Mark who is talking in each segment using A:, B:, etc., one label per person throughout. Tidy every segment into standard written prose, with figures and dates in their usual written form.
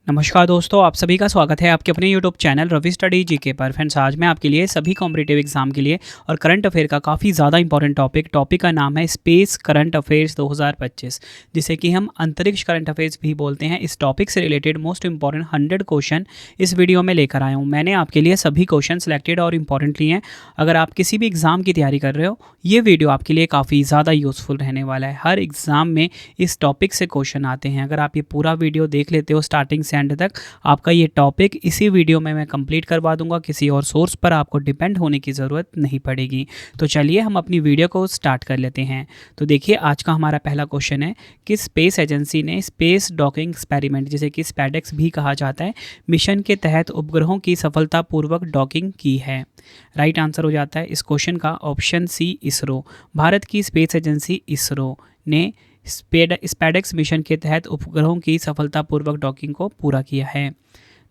A: नमस्कार दोस्तों, आप सभी का स्वागत है आपके अपने YouTube channel Ravi study GK पर। फ्रेंड्स, आज मैं आपके लिए सभी कॉम्पिटिटिव एग्जाम के लिए और करंट अफेयर का काफ़ी ज़्यादा इंपॉर्टेंट टॉपिक का नाम है स्पेस करंट अफेयर्स 2025, जिसे कि हम अंतरिक्ष करंट अफेयर्स भी बोलते हैं। इस टॉपिक से रिलेटेड मोस्ट इंपॉर्टेंट 100 क्वेश्चन इस वीडियो में लेकर आया हूँ। मैंने आपके लिए सभी क्वेश्चन सेलेक्टेड और इंपॉर्टेंट लिए हैं। अगर आप किसी भी एग्ज़ाम की तैयारी कर रहे हो, ये वीडियो आपके लिए काफ़ी ज़्यादा यूज़फुल रहने वाला है। हर एग्ज़ाम में इस टॉपिक से क्वेश्चन आते हैं। अगर आप ये पूरा वीडियो देख लेते हो स्टार्टिंग से एंड तक, आपका ये टॉपिक इसी वीडियो में मैं कंप्लीट करवा दूंगा। किसी और सोर्स पर आपको डिपेंड होने की ज़रूरत नहीं पड़ेगी। तो चलिए हम अपनी वीडियो को स्टार्ट कर लेते हैं। तो देखिए, आज का हमारा पहला क्वेश्चन है कि स्पेस एजेंसी ने स्पेस डॉकिंग एक्सपेरिमेंट, जिसे कि स्पैडेक्स भी कहा जाता है, मिशन के तहत उपग्रहों की सफलतापूर्वक डॉकिंग की है। राइट आंसर हो जाता है इस क्वेश्चन का ऑप्शन सी, इसरो। भारत की स्पेस एजेंसी इसरो ने स्पैडेक्स मिशन के तहत उपग्रहों की सफलतापूर्वक डॉकिंग को पूरा किया है।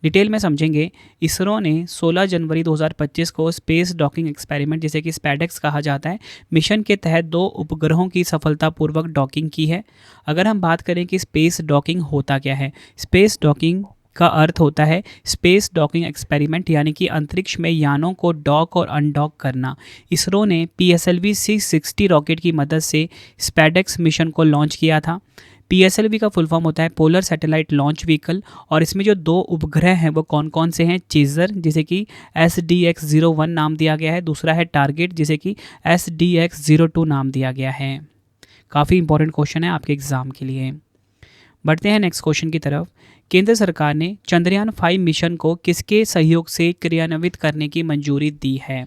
A: डिटेल में समझेंगे। इसरो ने 16 जनवरी 2025 को स्पेस डॉकिंग एक्सपेरिमेंट, जिसे कि स्पैडेक्स कहा जाता है, मिशन के तहत 2 उपग्रहों की सफलतापूर्वक डॉकिंग की है। अगर हम बात करें कि स्पेस डॉकिंग होता क्या है, स्पेस डॉकिंग का अर्थ होता है स्पेस डॉकिंग एक्सपेरिमेंट, यानी कि अंतरिक्ष में यानों को डॉक और अनडॉक करना। इसरो ने PSLV C60 रॉकेट की मदद से स्पैडेक्स मिशन को लॉन्च किया था। PSLV का फुल फॉर्म होता है पोलर सैटेलाइट लॉन्च व्हीकल, और इसमें जो 2 उपग्रह हैं वो कौन कौन से हैं? चेजर, जिसे कि SDX-01 नाम दिया गया है। दूसरा है टारगेट, जिसे कि SDX-02 नाम दिया गया है। काफ़ी इंपॉर्टेंट क्वेश्चन है आपके एग्जाम के लिए। बढ़ते हैं नेक्स्ट क्वेश्चन की तरफ। केंद्र सरकार ने चंद्रयान 5 मिशन को किसके सहयोग से क्रियान्वित करने की मंजूरी दी है?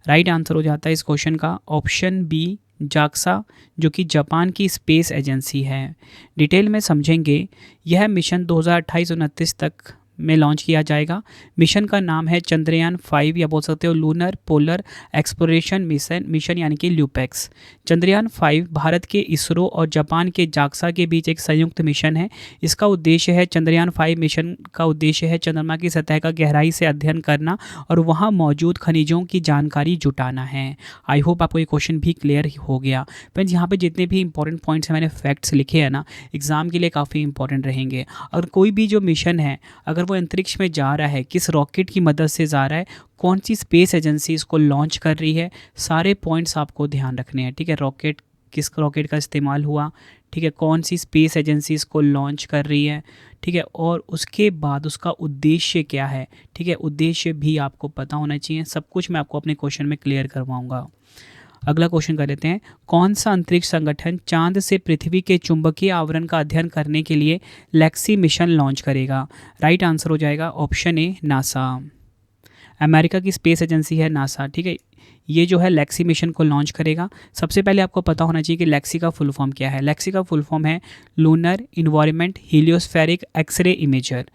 A: राइट आंसर हो जाता है इस क्वेश्चन का ऑप्शन बी, जाक्सा, जो कि जापान की स्पेस एजेंसी है। डिटेल में समझेंगे। यह मिशन 2028-29 तक में लॉन्च किया जाएगा। मिशन का नाम है चंद्रयान 5, या बोल सकते हो लूनर पोलर एक्सप्लोरेशन मिशन यानी कि ल्यूपेक्स। चंद्रयान 5 भारत के इसरो और जापान के जाक्सा के बीच एक संयुक्त मिशन है। इसका उद्देश्य है चंद्रयान 5 मिशन का उद्देश्य है चंद्रमा की सतह का गहराई से अध्ययन करना और वहाँ मौजूद खनिजों की जानकारी जुटाना है। आई होप आपको ये क्वेश्चन भी क्लियर हो गया। फ्रेंड्स, यहाँ पे जितने भी इंपॉर्टेंट पॉइंट्स हैं, मैंने फैक्ट्स लिखे हैं ना, एग्जाम के लिए काफ़ी इंपॉर्टेंट रहेंगे। और कोई भी जो मिशन है, अगर वो अंतरिक्ष में जा रहा है, किस रॉकेट की मदद से जा रहा है, कौन सी स्पेस एजेंसी इसको लॉन्च कर रही है, सारे पॉइंट्स आपको ध्यान रखने हैं। ठीक है, रॉकेट, किस रॉकेट का इस्तेमाल हुआ, ठीक है, कौन सी स्पेस एजेंसी इसको लॉन्च कर रही है, ठीक है, और उसके बाद उसका उद्देश्य क्या है। ठीक है, उद्देश्य भी आपको पता होना चाहिए। सब कुछ मैं आपको अपने क्वेश्चन में क्लियर करवाऊंगा। अगला क्वेश्चन कर लेते हैं। कौन सा अंतरिक्ष संगठन चांद से पृथ्वी के चुंबकीय आवरण का अध्ययन करने के लिए लेक्सी मिशन लॉन्च करेगा? राइट आंसर हो जाएगा ऑप्शन ए, नासा। अमेरिका की स्पेस एजेंसी है नासा। ठीक है, ये जो है लेक्सी मिशन को लॉन्च करेगा। सबसे पहले आपको पता होना चाहिए कि लेक्सी का फुल फॉर्म क्या है। लेक्सी का फुल फॉर्म है लूनर इन्वायरमेंट हीलियोस्फेरिक एक्सरे इमेजर।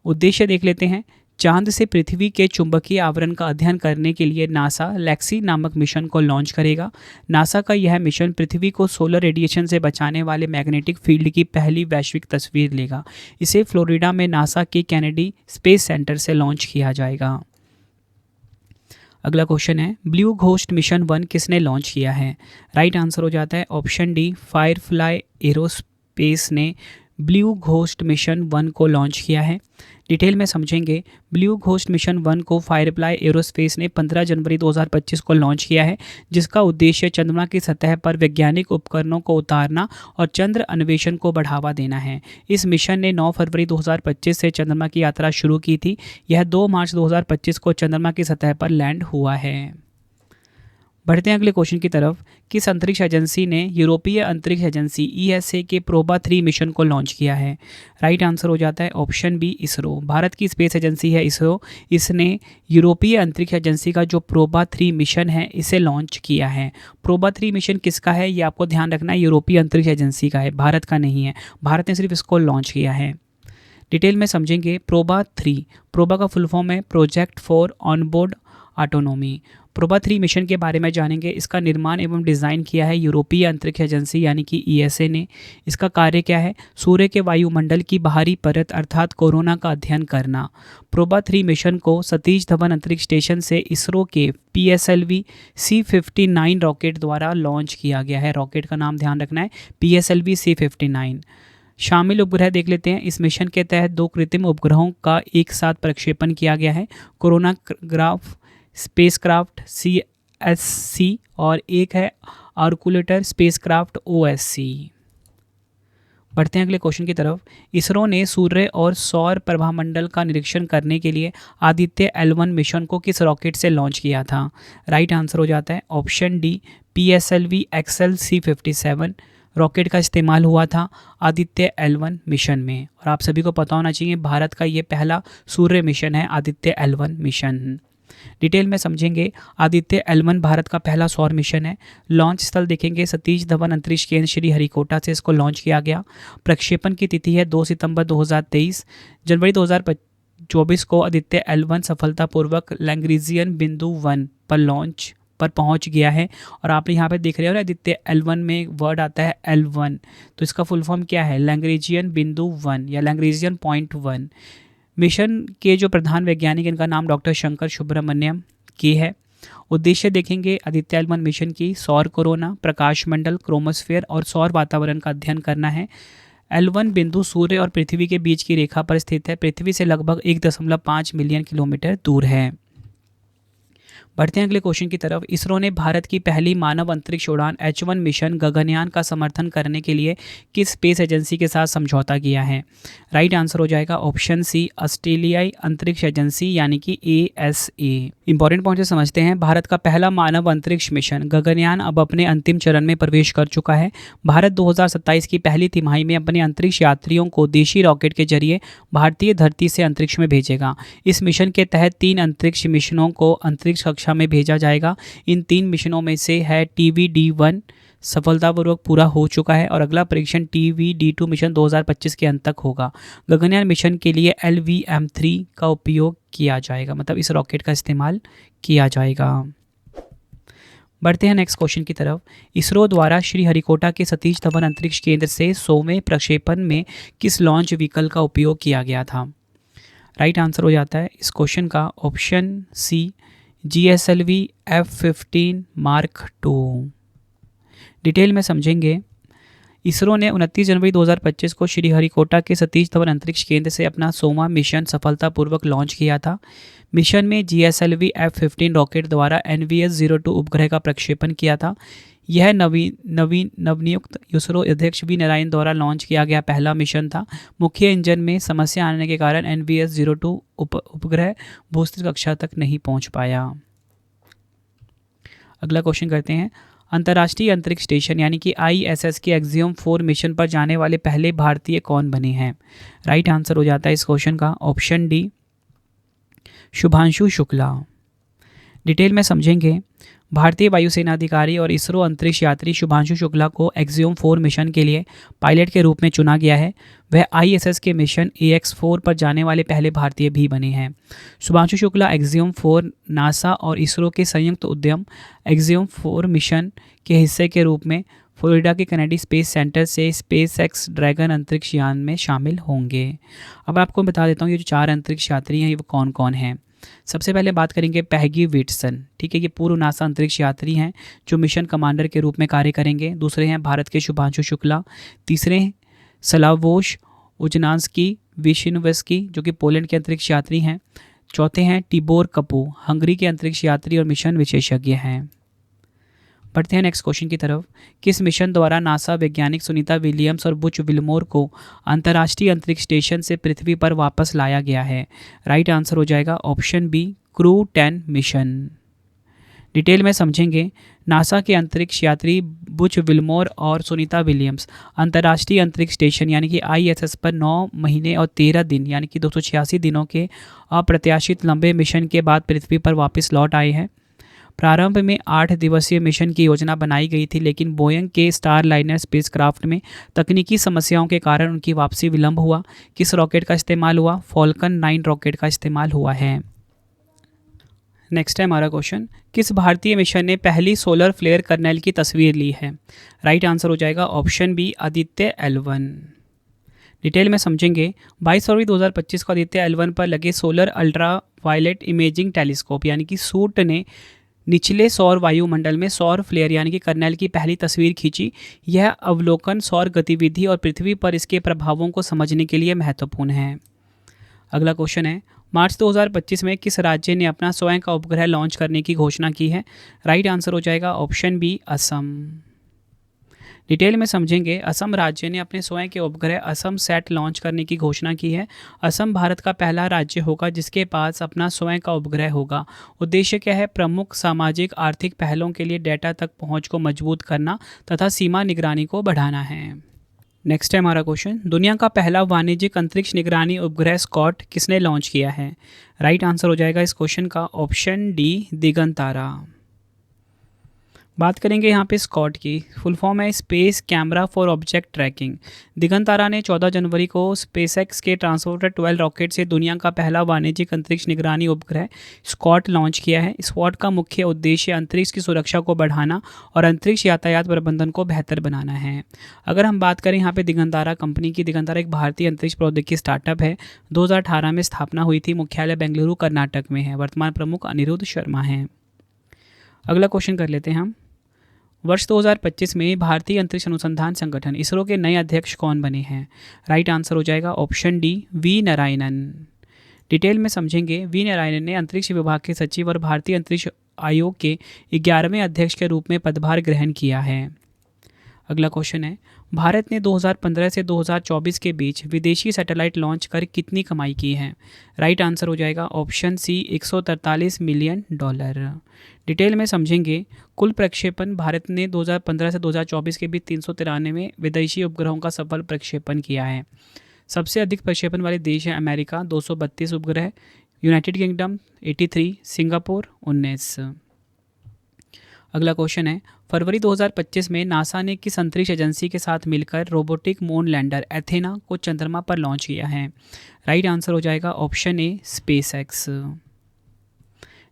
A: उद्देश्य देख लेते हैं। चांद से पृथ्वी के चुंबकीय आवरण का अध्ययन करने के लिए नासा लेक्सी नामक मिशन को लॉन्च करेगा। नासा का यह मिशन पृथ्वी को सोलर रेडिएशन से बचाने वाले मैग्नेटिक फील्ड की पहली वैश्विक तस्वीर लेगा। इसे फ्लोरिडा में नासा के कैनेडी स्पेस सेंटर से लॉन्च किया जाएगा। अगला क्वेश्चन है, ब्लू घोस्ट मिशन 1 किसने लॉन्च किया है? राइट आंसर हो जाता है ऑप्शन डी, फायरफ्लाई एरोस्पेस ने ब्लू घोस्ट मिशन 1 को लॉन्च किया है। डिटेल में समझेंगे। ब्लू घोस्ट मिशन 1 को फायरफ्लाई एरोस्पेस ने 15 जनवरी 2025 को लॉन्च किया है, जिसका उद्देश्य चंद्रमा की सतह पर वैज्ञानिक उपकरणों को उतारना और चंद्र अन्वेषण को बढ़ावा देना है। इस मिशन ने 9 फरवरी 2025 से चंद्रमा की यात्रा शुरू की थी। यह 2 मार्च 2025 को चंद्रमा की सतह पर लैंड हुआ है। बढ़ते हैं अगले क्वेश्चन की तरफ। किस अंतरिक्ष एजेंसी ने यूरोपीय अंतरिक्ष एजेंसी ESA के प्रोबा 3 मिशन को लॉन्च किया है? राइट आंसर हो जाता है ऑप्शन बी, इसरो। भारत की स्पेस एजेंसी है इसरो। इसने यूरोपीय अंतरिक्ष एजेंसी का जो प्रोबा 3 मिशन है, इसे लॉन्च किया है। प्रोबा 3 मिशन किसका है, ये आपको ध्यान रखना है, यूरोपीय अंतरिक्ष एजेंसी का है, भारत का नहीं है। भारत ने सिर्फ इसको लॉन्च किया है। डिटेल में समझेंगे। प्रोबा 3, प्रोबा का फुल फॉर्म है project for onboard autonomy. PROBA 3 mission के बारे में जानेंगे। इसका निर्माण एवं डिज़ाइन किया है यूरोपीय अंतरिक्ष एजेंसी यानी कि ESA ने। इसका कार्य क्या है? सूर्य के वायुमंडल की बाहरी परत अर्थात कोरोना का अध्ययन करना। प्रोबा 3 मिशन को सतीश धवन अंतरिक्ष स्टेशन से इसरो के PSLV C59 रॉकेट द्वारा लॉन्च किया गया है। रॉकेट का नाम ध्यान रखना है, PSLV C59। शामिल उपग्रह देख लेते हैं। इस मिशन के तहत 2 कृत्रिम उपग्रहों का एक साथ प्रक्षेपण किया गया है, कोरोनाग्राफ स्पेसक्राफ्ट CSC और एक है आर्कुलेटर स्पेसक्राफ्ट OSC। बढ़ते हैं अगले क्वेश्चन की तरफ। इसरो ने सूर्य और सौर प्रभामंडल का निरीक्षण करने के लिए आदित्य L1 मिशन को किस रॉकेट से लॉन्च किया था? राइट आंसर हो जाता है option D, PSLV XL-C57 rocket का इस्तेमाल हुआ था आदित्य L1 मिशन में। और आप सभी को पता होना चाहिए भारत का ये पहला सूर्य मिशन है, आदित्य L1 मिशन। डिटेल में समझेंगे। आदित्य L1 भारत का पहला सौर मिशन है। लॉन्च स्थल देखेंगे सतीश धवन अंतरिक्ष केंद्र श्री हरिकोटा से इसको लॉन्च किया गया। प्रक्षेपण की तिथि है 2 सितंबर 2023। जनवरी 2024 को आदित्य L1 सफलतापूर्वक लैग्रेंजियन बिंदु 1 पर लॉन्च पर पहुंच गया है। और आप यहाँ पे देख रहे हो ना, आदित्य L1 में एक वर्ड आता है L1, तो इसका फुल फॉर्म क्या है? लैग्रेंजियन बिंदु 1 या लैग्रेंजियन पॉइंट 1। मिशन के जो प्रधान वैज्ञानिक, इनका नाम डॉक्टर शंकर सुब्रमण्यम के है। उद्देश्य देखेंगे आदित्य L1 मिशन की सौर कोरोना, प्रकाश मंडल, क्रोमोस्फेयर और सौर वातावरण का अध्ययन करना है। L1 बिंदु सूर्य और पृथ्वी के बीच की रेखा पर स्थित है। पृथ्वी से लगभग 1.5 मिलियन किलोमीटर दूर है। बढ़ते हैं अगले क्वेश्चन की तरफ। इसरो ने भारत की पहली मानव अंतरिक्ष उड़ान H1 मिशन गगनयान का समर्थन करने के लिए किस स्पेस एजेंसी के साथ समझौता किया है? राइट आंसर हो जाएगा ऑप्शन सी, ऑस्ट्रेलियाई अंतरिक्ष एजेंसी यानी कि ASA। इंपॉर्टेंट पॉइंट से समझते हैं। भारत का पहला मानव अंतरिक्ष मिशन गगनयान अब अपने अंतिम चरण में प्रवेश कर चुका है। भारत 2027 की पहली तिमाही में अपने अंतरिक्ष यात्रियों को देशी रॉकेट के जरिए भारतीय धरती से अंतरिक्ष में भेजेगा। इस मिशन के तहत 3 अंतरिक्ष मिशनों को अंतरिक्ष कक्षा में भेजा जाएगा। इन 3 मिशनों में से है TVD-1 सफलतापूर्वक पूरा हो चुका है और अगला परीक्षण TVD-2 मिशन 2025 के अंत तक होगा। गगनयान मिशन के लिए LVM-3 का उपयोग किया जाएगा, मतलब इस रॉकेट का इस्तेमाल किया जाएगा। बढ़ते हैं नेक्स्ट क्वेश्चन की तरफ। इसरो द्वारा श्रीहरिकोटा के सतीश धवन अंतरिक्ष केंद्र से 100वें प्रक्षेपण में किस लॉन्च व्हीकल का उपयोग किया गया था? राइट आंसर हो जाता है इस क्वेश्चन का option C, GSLV F-15 Mark II। Detail में समझेंगे। इसरो ने 29 जनवरी 2025 को श्रीहरिकोटा के सतीश धवन अंतरिक्ष केंद्र से अपना 100वां मिशन सफलतापूर्वक लॉन्च किया था। मिशन में GSLV F-15 रॉकेट द्वारा NVS-02 उपग्रह का प्रक्षेपण किया था। यह नवनियुक्त इसरो अध्यक्ष V नारायण द्वारा लॉन्च किया गया पहला मिशन था। मुख्य इंजन में समस्या आने के कारण NVS-02 उपग्रह भूस्थिर कक्षा तक नहीं पहुंच पाया। अगला क्वेश्चन करते हैं। अंतर्राष्ट्रीय अंतरिक्ष स्टेशन यानी कि ISS के एक्सियम 4 मिशन पर जाने वाले पहले भारतीय कौन बने हैं? राइट आंसर हो जाता है इस क्वेश्चन का option D, Shubhanshu Shukla. Detail में समझेंगे। भारतीय वायुसेना अधिकारी और इसरो अंतरिक्ष यात्री शुभांशु शुक्ला को एक्सियम 4 मिशन के लिए पायलट के रूप में चुना गया है। वह ISS के मिशन AX-4 पर जाने वाले पहले भारतीय भी बने हैं। शुभांशु शुक्ला एक्सियम 4 नासा और इसरो के संयुक्त उद्यम एक्सियम 4 मिशन के हिस्से के रूप में फ्लोरिडा के कैनेडी स्पेस सेंटर से SpaceX ड्रैगन अंतरिक्ष यान में शामिल होंगे। अब आपको बता देता हूँ ये जो 4 अंतरिक्ष यात्री हैं ये वो कौन कौन हैं। सबसे पहले बात करेंगे पैगी विट्सन, ठीक है, ये पूर्व नासा अंतरिक्ष यात्री हैं जो मिशन कमांडर के रूप में कार्य करेंगे। दूसरे हैं भारत के शुभांशु शुक्ला। तीसरे हैं स्लावोश उजनास्की विशिनवस्की जो कि पोलैंड के अंतरिक्ष यात्री हैं। चौथे हैं टिबोर कपू, हंगरी के अंतरिक्ष यात्री और मिशन विशेषज्ञ हैं। बढ़ते हैं नेक्स्ट क्वेश्चन की तरफ। किस मिशन द्वारा नासा वैज्ञानिक सुनीता विलियम्स और बुच विल्मोर को अंतर्राष्ट्रीय अंतरिक्ष स्टेशन से पृथ्वी पर वापस लाया गया है? राइट आंसर हो जाएगा ऑप्शन बी, क्रू 10 मिशन। डिटेल में समझेंगे। नासा के अंतरिक्ष यात्री बुच विल्मोर और सुनीता विलियम्स अंतर्राष्ट्रीय अंतरिक्ष स्टेशन यानी कि ISS पर 9 महीने और 13 दिन यानी कि 286 दिनों के अप्रत्याशित लंबे मिशन के बाद पृथ्वी पर वापस लौट आए हैं। प्रारंभ में 8 दिवसीय मिशन की योजना बनाई गई थी, लेकिन बोइंग के स्टारलाइनर स्पेसक्राफ्ट में तकनीकी समस्याओं के कारण उनकी वापसी विलंब हुआ। किस रॉकेट का इस्तेमाल हुआ? फॉल्कन 9 रॉकेट का इस्तेमाल हुआ है। नेक्स्ट है हमारा क्वेश्चन। किस भारतीय मिशन ने पहली सोलर फ्लेयर कर्नेल की तस्वीर ली है? राइट आंसर हो जाएगा option B, Aditya L1। Detail में समझेंगे। 22 फरवरी 2025 को आदित्य L1 पर लगे solar ultraviolet imaging telescope यानी कि सूट ने निचले सौर वायुमंडल में सौर फ्लेयर यानी कि कर्नेल की पहली तस्वीर खींची। यह अवलोकन सौर गतिविधि और पृथ्वी पर इसके प्रभावों को समझने के लिए महत्वपूर्ण है। अगला क्वेश्चन है, मार्च 2025 में किस राज्य ने अपना स्वयं का उपग्रह लॉन्च करने की घोषणा की है? राइट आंसर हो जाएगा ऑप्शन बी, असम। डिटेल में समझेंगे, असम राज्य ने अपने स्वयं के उपग्रह असम सैट लॉन्च करने की घोषणा की है। असम भारत का पहला राज्य होगा जिसके पास अपना स्वयं का उपग्रह होगा। उद्देश्य क्या है? प्रमुख सामाजिक आर्थिक पहलों के लिए डेटा तक पहुंच को मजबूत करना तथा सीमा निगरानी को बढ़ाना है। नेक्स्ट है हमारा क्वेश्चन, दुनिया का पहला वाणिज्यिक अंतरिक्ष निगरानी उपग्रह स्कॉट किसने लॉन्च किया है? राइट आंसर हो जाएगा इस क्वेश्चन का ऑप्शन डी, दिगंतारा। बात करेंगे यहाँ पे स्कॉट की, फुल फॉर्म है space camera for object tracking. Digantara ने 14 जनवरी को स्पेसएक्स के ट्रांसपोर्टर 12 रॉकेट से दुनिया का पहला वाणिज्यिक अंतरिक्ष निगरानी उपग्रह स्कॉट लॉन्च किया है। स्कॉट का मुख्य उद्देश्य अंतरिक्ष की सुरक्षा को बढ़ाना और अंतरिक्ष यातायात प्रबंधन को बेहतर बनाना है। अगर हम बात करें यहाँ पे दिगंतारा कंपनी की, दिगंतारा एक भारतीय अंतरिक्ष प्रौद्योगिकी स्टार्टअप है। 2018 में स्थापना हुई थी, मुख्यालय बेंगलुरु कर्नाटक में है। वर्तमान प्रमुख अनिरुद्ध शर्मा हैं। अगला क्वेश्चन कर लेते हैं हम, वर्ष 2025 में भारतीय अंतरिक्ष अनुसंधान संगठन इसरो के नए अध्यक्ष कौन बने हैं? राइट आंसर हो जाएगा option D, V Narayanan. Detail में समझेंगे, वी नारायणन ने अंतरिक्ष विभाग के सचिव और भारतीय अंतरिक्ष आयोग के 11वें अध्यक्ष के रूप में पदभार ग्रहण किया है। अगला क्वेश्चन है, भारत ने 2015 से 2024 के बीच विदेशी सैटेलाइट लॉन्च कर कितनी कमाई की है? राइट आंसर हो जाएगा ऑप्शन सी, $143 मिलियन। डिटेल में समझेंगे, कुल प्रक्षेपण भारत ने 2015 से 2024 के बीच 393 विदेशी उपग्रहों का सफल प्रक्षेपण किया है। सबसे अधिक प्रक्षेपण वाले देश हैं अमेरिका 232 उपग्रह, यूनाइटेड किंगडम 83, सिंगापुर 19। अगला क्वेश्चन है, फरवरी 2025 में नासा ने किस अंतरिक्ष एजेंसी के साथ मिलकर रोबोटिक मून लैंडर एथेना को चंद्रमा पर लॉन्च किया है? राइट आंसर हो जाएगा ऑप्शन ए, स्पेसएक्स।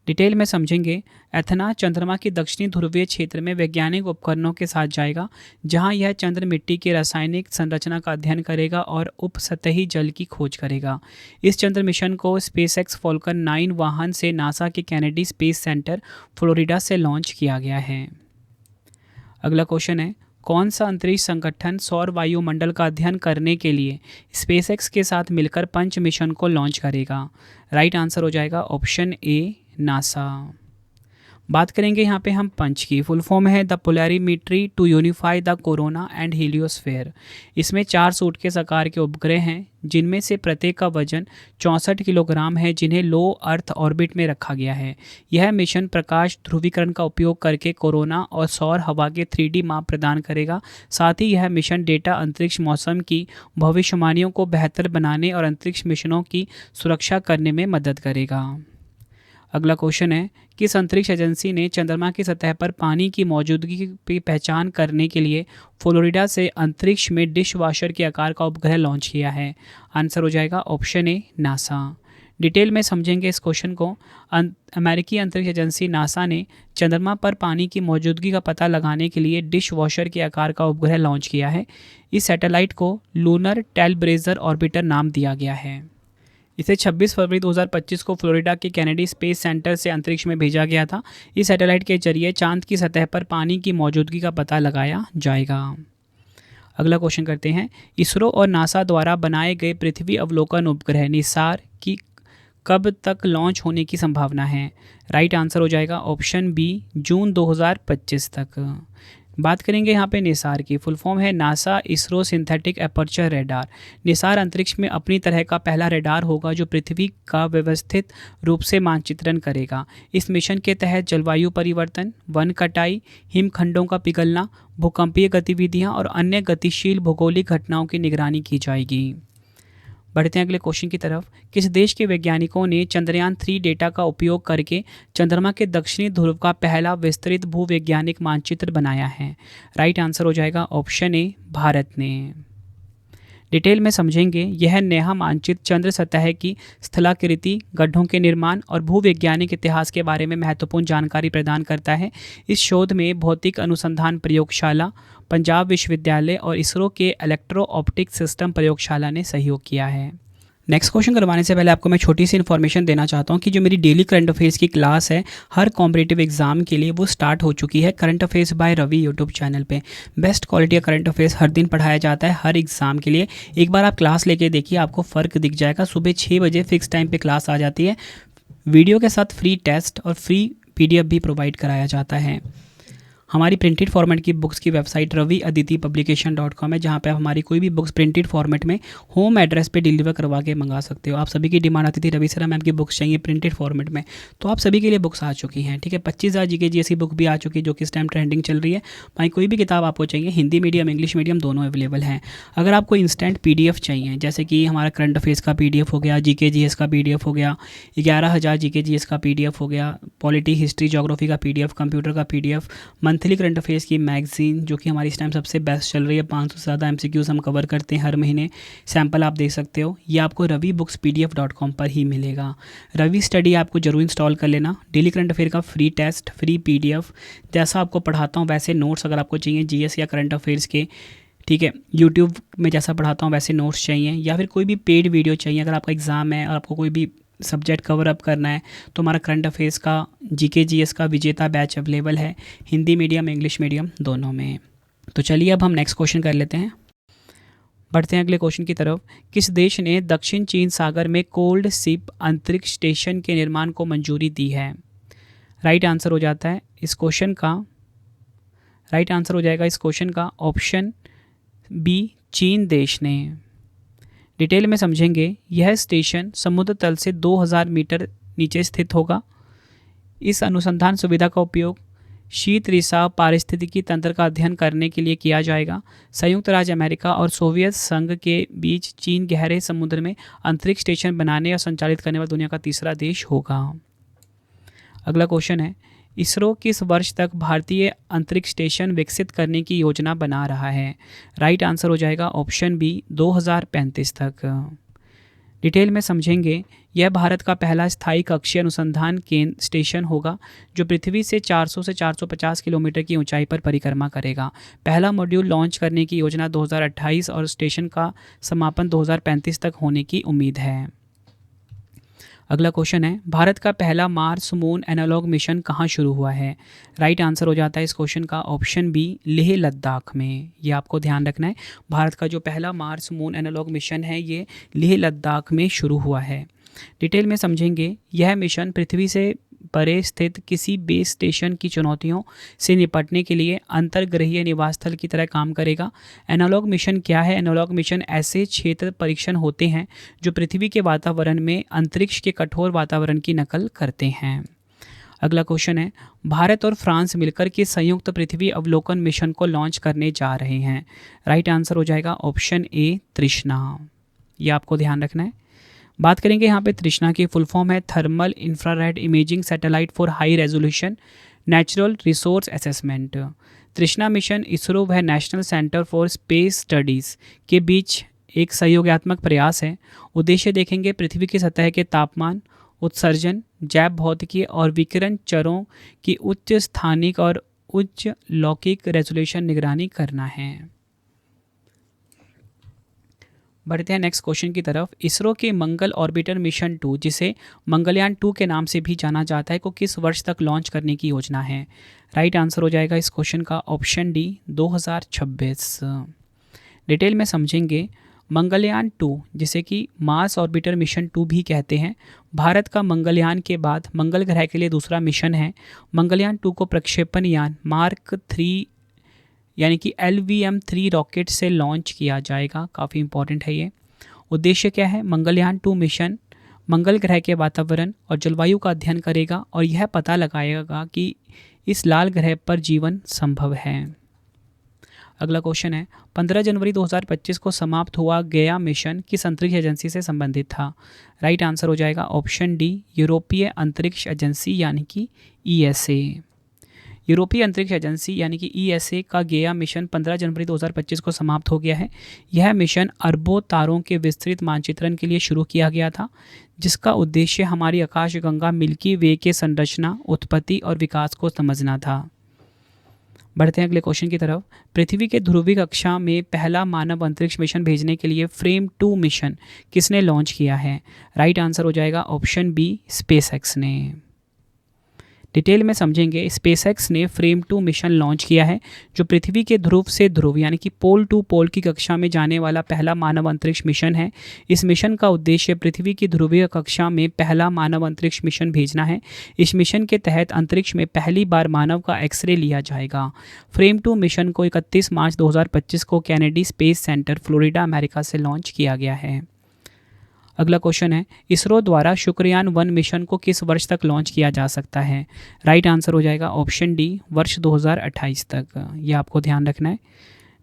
A: डिटेल में समझेंगे, एथेना चंद्रमा की दक्षिणी ध्रुवीय क्षेत्र में वैज्ञानिक उपकरणों के साथ जाएगा, जहां यह चंद्र मिट्टी की रासायनिक संरचना का अध्ययन करेगा और उपसतही जल की खोज करेगा। इस चंद्र मिशन को स्पेसएक्स फॉल्कन 9 वाहन से नासा के कैनेडी स्पेस सेंटर फ्लोरिडा से लॉन्च किया गया है। अगला क्वेश्चन है, कौन सा अंतरिक्ष संगठन सौर वायुमंडल का अध्ययन करने के लिए स्पेसएक्स के साथ मिलकर पंच मिशन को लॉन्च करेगा? राइट आंसर हो जाएगा ऑप्शन ए, नासा। बात करेंगे यहाँ पे हम पंच की, फुल फॉर्म है the polarimetry to unify the corona and heliosphere. इसमें 4 सूटकेस आकार के उपग्रह हैं, जिनमें से प्रत्येक का वजन 64 किलोग्राम है, जिन्हें लो अर्थ ऑर्बिट में रखा गया है। यह मिशन प्रकाश ध्रुवीकरण का उपयोग करके कोरोना और सौर हवा के 3D माप प्रदान करेगा। साथ ही यह मिशन डेटा अंतरिक्ष मौसम की भविष्यवाणियों को बेहतर बनाने और अंतरिक्ष मिशनों की सुरक्षा करने में मदद करेगा। अगला क्वेश्चन है, किस अंतरिक्ष एजेंसी ने चंद्रमा की सतह पर पानी की मौजूदगी की पहचान करने के लिए फ्लोरिडा से अंतरिक्ष में डिश वॉशर के आकार का उपग्रह लॉन्च किया है? आंसर हो जाएगा ऑप्शन ए, नासा। डिटेल में समझेंगे इस क्वेश्चन को, अमेरिकी अंतरिक्ष एजेंसी नासा ने चंद्रमा पर पानी की मौजूदगी का पता लगाने के लिए डिश वॉशर के आकार का उपग्रह लॉन्च किया है। इस सैटेलाइट को लूनर टेलब्रेजर ऑर्बिटर नाम दिया गया है। इसे 26 फरवरी 2025 को फ्लोरिडा के कैनेडी स्पेस सेंटर से अंतरिक्ष में भेजा गया था। इस सैटेलाइट के जरिए चांद की सतह पर पानी की मौजूदगी का पता लगाया जाएगा। अगला क्वेश्चन करते हैं, इसरो और नासा द्वारा बनाए गए पृथ्वी अवलोकन उपग्रह निसार की कब तक लॉन्च होने की संभावना है? राइट आंसर हो जाएगा ऑप्शन बी, जून 2025 तक। बात करेंगे यहाँ पे निसार की, फुल फॉर्म है NASA ISRO synthetic aperture radar. Nisar अंतरिक्ष में अपनी तरह का पहला रेडार होगा जो पृथ्वी का व्यवस्थित रूप से मानचित्रण करेगा। इस मिशन के तहत जलवायु परिवर्तन, वन कटाई, हिमखंडों का पिघलना, भूकंपीय गतिविधियाँ और अन्य गतिशील भौगोलिक घटनाओं की निगरानी की जाएगी। बढ़ते हैं अगले क्वेश्चन की तरफ, किस देश के वैज्ञानिकों ने चंद्रयान 3 डेटा का उपयोग करके चंद्रमा के दक्षिणी ध्रुव का पहला विस्तृत भूवैज्ञानिक मानचित्र बनाया है? राइट आंसर हो जाएगा ऑप्शन ए, भारत ने। डिटेल में समझेंगे, यह नया मानचित्र चंद्र सतह की स्थलाकृति, गड्ढों के निर्माण और भूवैज्ञानिक इतिहास के बारे में महत्वपूर्ण जानकारी प्रदान करता है। इस शोध में भौतिक अनुसंधान प्रयोगशाला, पंजाब विश्वविद्यालय और इसरो के इलेक्ट्रो ऑप्टिक सिस्टम प्रयोगशाला ने सहयोग किया है। नेक्स्ट क्वेश्चन करवाने से पहले आपको मैं छोटी सी इन्फॉर्मेशन देना चाहता हूँ कि जो मेरी डेली करंट अफेयर्स की क्लास है हर कॉम्पिटिटिव एग्जाम के लिए वो स्टार्ट हो चुकी है current affairs by Ravi YouTube channel पे। बेस्ट क्वालिटी का करंट अफेयर्स हर दिन पढ़ाया जाता है हर एग्जाम के लिए। एक बार आप क्लास लेके देखिए, आपको फ़र्क दिख जाएगा। सुबह 6 बजे फिक्स टाइम पर क्लास आ जाती है। वीडियो के साथ फ्री टेस्ट और फ्री PDF भी प्रोवाइड कराया जाता है। हमारी प्रिंटेड फॉर्मेट की बुक्स की वेबसाइट raviaditipublication.com है, जहाँ पे आप हमारी कोई भी बुक्स प्रिंटेड फॉर्मेट में होम एड्रेस पे डिलीवर करवा के मंगा सकते हो। आप सभी की डिमांड आती थी रवि सर मैम की बुक्स चाहिए प्रिंटेड फॉर्मेट में, तो आप सभी के लिए बुक्स आ चुकी हैं। ठीक है, 25,000 GK GS की बुक भी आ चुकी है जो कि इस टाइम ट्रेंडिंग चल रही है। भाई कोई भी किताब आपको चाहिए, हिंदी मीडियम इंग्लिश मीडियम दोनों अवेलेबल हैं। अगर आपको इंस्टेंट PDF चाहिए, जैसे कि हमारा करंट अफेयर्स का PDF हो गया, GK GS का PDF हो गया, 11,000 GK GS का PDF हो गया, पॉलिटी हिस्ट्री जोग्राफी का PDF, कंप्यूटर का PDF, मंथली करंट अफेयर्स की मैगजीन जो कि हमारी इस टाइम सबसे बेस्ट चल रही है, 500 से ज़्यादा MCQs हम कवर करते हैं हर महीने, सैम्पल आप देख सकते हो। ये आपको ravibookspdf.com पर ही मिलेगा। रवि स्टडी आपको जरूर इंस्टॉल कर लेना। डेली करंट अफेयर का फ्री टेस्ट, फ्री PDF, जैसा आपको पढ़ाता हूँ वैसे नोट्स अगर आपको चाहिए GS या करंट अफेयर्स के, ठीक है, यूट्यूब में जैसा पढ़ाता हूँ वैसे नोट्स चाहिए, या फिर कोई भी पेड वीडियो चाहिए अगर आपका एग्ज़ाम है और आपको कोई भी सब्जेक्ट कवर अप करना है, तो हमारा करंट अफेयर्स का GK GS का विजेता बैच अवेलेबल है हिंदी मीडियम इंग्लिश मीडियम दोनों में। तो चलिए अब हम नेक्स्ट क्वेश्चन कर लेते हैं, बढ़ते हैं अगले क्वेश्चन की तरफ। किस देश ने दक्षिण चीन सागर में कोल्ड शिप अंतरिक्ष स्टेशन के निर्माण को मंजूरी दी है? राइट आंसर हो जाता है इस क्वेश्चन का, राइट आंसर हो जाएगा इस क्वेश्चन का ऑप्शन B, चीन देश ने। डिटेल में समझेंगे, यह स्टेशन समुद्र तल से 2000 मीटर नीचे स्थित होगा। इस अनुसंधान सुविधा का उपयोग शीत रिसाव पारिस्थितिकी तंत्र का अध्ययन करने के लिए किया जाएगा। संयुक्त राज्य अमेरिका और सोवियत संघ के बीच चीन गहरे समुद्र में अंतरिक्ष स्टेशन बनाने और संचालित करने वाला दुनिया का तीसरा देश होगा। अगला क्वेश्चन है, इसरो किस वर्ष तक भारतीय अंतरिक्ष स्टेशन विकसित करने की योजना बना रहा है? राइट आंसर हो जाएगा ऑप्शन B, 2035 तक। डिटेल में समझेंगे, यह भारत का पहला स्थायी कक्षीय अनुसंधान केंद्र स्टेशन होगा जो पृथ्वी से 400 से 450 किलोमीटर की ऊंचाई पर परिक्रमा करेगा। पहला मॉड्यूल लॉन्च करने की योजना 2028 और स्टेशन का समापन 2035 तक होने की उम्मीद है। अगला क्वेश्चन है, भारत का पहला मार्स मून एनालॉग मिशन कहाँ शुरू हुआ है? राइट आंसर हो जाता है इस क्वेश्चन का ऑप्शन B, लेह लद्दाख में। ये आपको ध्यान रखना है, भारत का जो पहला मार्स मून एनालॉग मिशन है ये लेह लद्दाख में शुरू हुआ है। डिटेल में समझेंगे, यह मिशन पृथ्वी से परे स्थित किसी बेस स्टेशन की चुनौतियों से निपटने के लिए अंतर्ग्रहीय निवास स्थल की तरह काम करेगा। एनालॉग मिशन क्या है? एनालॉग मिशन ऐसे क्षेत्र परीक्षण होते हैं जो पृथ्वी के वातावरण में अंतरिक्ष के कठोर वातावरण की नकल करते हैं। अगला क्वेश्चन है, भारत और फ्रांस मिलकर के संयुक्त पृथ्वी अवलोकन मिशन को लॉन्च करने जा रहे हैं। राइट आंसर हो जाएगा ऑप्शन A, तृष्णा। ये आपको ध्यान रखना है। बात करेंगे यहाँ पे तृष्णा की फुल फॉर्म है thermal infrared imaging satellite for high resolution natural resource assessment. तृष्णा मिशन इसरो व national centre for space studies के बीच एक सहयोगात्मक प्रयास है। उद्देश्य देखेंगे, पृथ्वी की सतह के तापमान, उत्सर्जन, जैव भौतिकी और विकिरण चरों की उच्च स्थानिक और उच्च लौकिक रेजोल्यूशन निगरानी करना है। बढ़ते हैं नेक्स्ट क्वेश्चन की तरफ। इसरो के मंगल ऑर्बिटर मिशन 2, जिसे मंगलयान 2 के नाम से भी जाना जाता है, को किस वर्ष तक लॉन्च करने की योजना है? राइट आंसर हो जाएगा इस क्वेश्चन का ऑप्शन D, 2026। डिटेल में समझेंगे, मंगलयान 2 जिसे कि मार्स ऑर्बिटर मिशन 2 भी कहते हैं, भारत का मंगलयान के बाद मंगल ग्रह के लिए दूसरा मिशन है। मंगलयान 2 को प्रक्षेपण यान मार्क 3 यानी कि LVM-3 रॉकेट से लॉन्च किया जाएगा। काफ़ी इंपॉर्टेंट है ये। उद्देश्य क्या है? मंगलयान 2 मिशन मंगल ग्रह के वातावरण और जलवायु का अध्ययन करेगा और यह पता लगाएगा कि इस लाल ग्रह पर जीवन संभव है। अगला क्वेश्चन है, 15 जनवरी 2025 को समाप्त हुआ गया मिशन किस अंतरिक्ष एजेंसी से संबंधित था? राइट आंसर हो जाएगा ऑप्शन D, यूरोपीय अंतरिक्ष एजेंसी यानी कि ESA। यूरोपीय अंतरिक्ष एजेंसी यानी कि ESA का गया मिशन 15 जनवरी 2025 को समाप्त हो गया है। यह मिशन अरबों तारों के विस्तृत मानचित्रण के लिए शुरू किया गया था, जिसका उद्देश्य हमारी आकाशगंगा मिल्की वे के संरचना, उत्पत्ति और विकास को समझना था। बढ़ते हैं अगले क्वेश्चन की तरफ। पृथ्वी के ध्रुवीय कक्षा में पहला मानव अंतरिक्ष मिशन भेजने के लिए फ्रेम 2 मिशन किसने लॉन्च किया है? राइट आंसर हो जाएगा ऑप्शन बी, स्पेसएक्स ने। डिटेल में समझेंगे। स्पेसएक्स ने फ्रेम 2 मिशन लॉन्च किया है, जो पृथ्वी के ध्रुव से ध्रुव यानी कि पोल टू पोल की कक्षा में जाने वाला पहला मानव अंतरिक्ष मिशन है। इस मिशन का उद्देश्य पृथ्वी की ध्रुवीय कक्षा में पहला मानव अंतरिक्ष मिशन भेजना है। इस मिशन के तहत अंतरिक्ष में पहली बार मानव का एक्सरे लिया जाएगा। फ्रेम 2 मिशन को 31 मार्च 2025 को Kennedy space centre, Florida, America से लॉन्च किया गया है। अगला क्वेश्चन है, इसरो द्वारा शुक्रयान 1 मिशन को किस वर्ष तक लॉन्च किया जा सकता है? राइट आंसर हो जाएगा ऑप्शन डी, वर्ष 2028 तक। ये आपको ध्यान रखना है।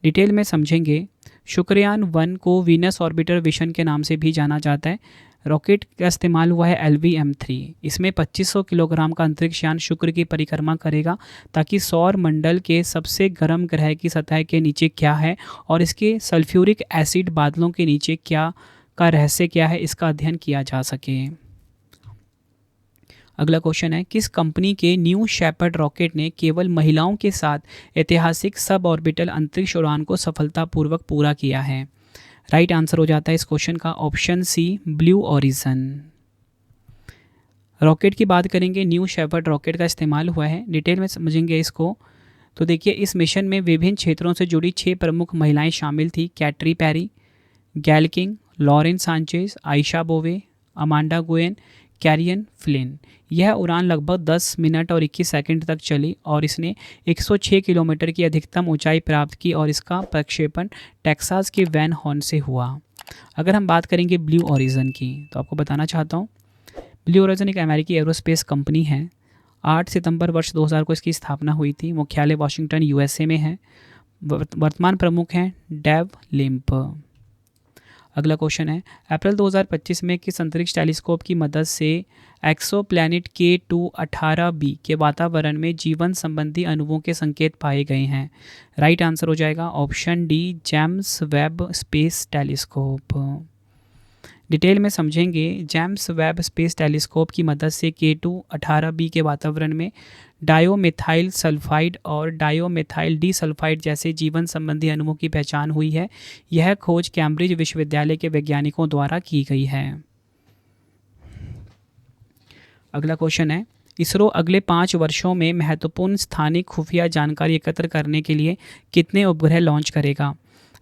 A: डिटेल में समझेंगे। शुक्रयान 1 को वीनस ऑर्बिटर मिशन के नाम से भी जाना जाता है। रॉकेट का इस्तेमाल हुआ है LVM-3। इसमें 2500 किलोग्राम का अंतरिक्ष यान शुक्र की परिक्रमा करेगा, ताकि सौर मंडल के सबसे गर्म ग्रह की सतह के नीचे क्या है और इसके सल्फ्यूरिक एसिड बादलों के नीचे क्या का रहस्य क्या है, इसका अध्ययन किया जा सके। अगला क्वेश्चन है, किस कंपनी के न्यू शेपर्ड रॉकेट ने केवल महिलाओं के साथ ऐतिहासिक सब ऑर्बिटल अंतरिक्ष उड़ान को सफलतापूर्वक पूरा किया है? राइट आंसर हो जाता है इस क्वेश्चन का option C, Blue Origin. Rocket की बात करेंगे, न्यू शेपर्ड रॉकेट का इस्तेमाल हुआ है। डिटेल में समझेंगे इसको। तो देखिए, इस मिशन में विभिन्न क्षेत्रों से जुड़ी 6 प्रमुख महिलाएं शामिल थी। कैटरी पेरी, गैल किंग, लॉरेन सांचेज, आयशा बोवे, अमांडा गुएन, कैरियन फ्लिन। यह उड़ान लगभग 10 मिनट और 21 सेकंड तक चली और इसने 106 किलोमीटर की अधिकतम ऊंचाई प्राप्त की और इसका प्रक्षेपण टेक्सास के वैन हॉर्न से हुआ। अगर हम बात करेंगे ब्लू ओरिजिन की, तो आपको बताना चाहता हूँ, ब्लू ओरिजिन एक अमेरिकी एरोस्पेस कंपनी है। 8 सितंबर वर्ष 2000 को इसकी स्थापना हुई थी। मुख्यालय वाशिंगटन, USA में है। वर्तमान प्रमुख हैं डेव लिम्प। अगला क्वेश्चन है, अप्रैल 2025 में किस अंतरिक्ष टेलीस्कोप की मदद से एक्सोप्लैनेट K2-18b के वातावरण में जीवन संबंधी अणुओं के संकेत पाए गए हैं? राइट आंसर हो जाएगा option D, James Webb space telescope. Detail में समझेंगे। जेम्स वेब स्पेस टेलीस्कोप की मदद से K2-18b के वातावरण में डायोमिथाइल सल्फाइड और डायोमिथाइल डी सल्फाइड जैसे जीवन संबंधी अणुओं की पहचान हुई है। यह खोज कैम्ब्रिज विश्वविद्यालय के वैज्ञानिकों द्वारा की गई है। अगला क्वेश्चन है, इसरो अगले 5 वर्षों में महत्वपूर्ण स्थानिक खुफिया जानकारी एकत्र करने के लिए कितने उपग्रह लॉन्च करेगा?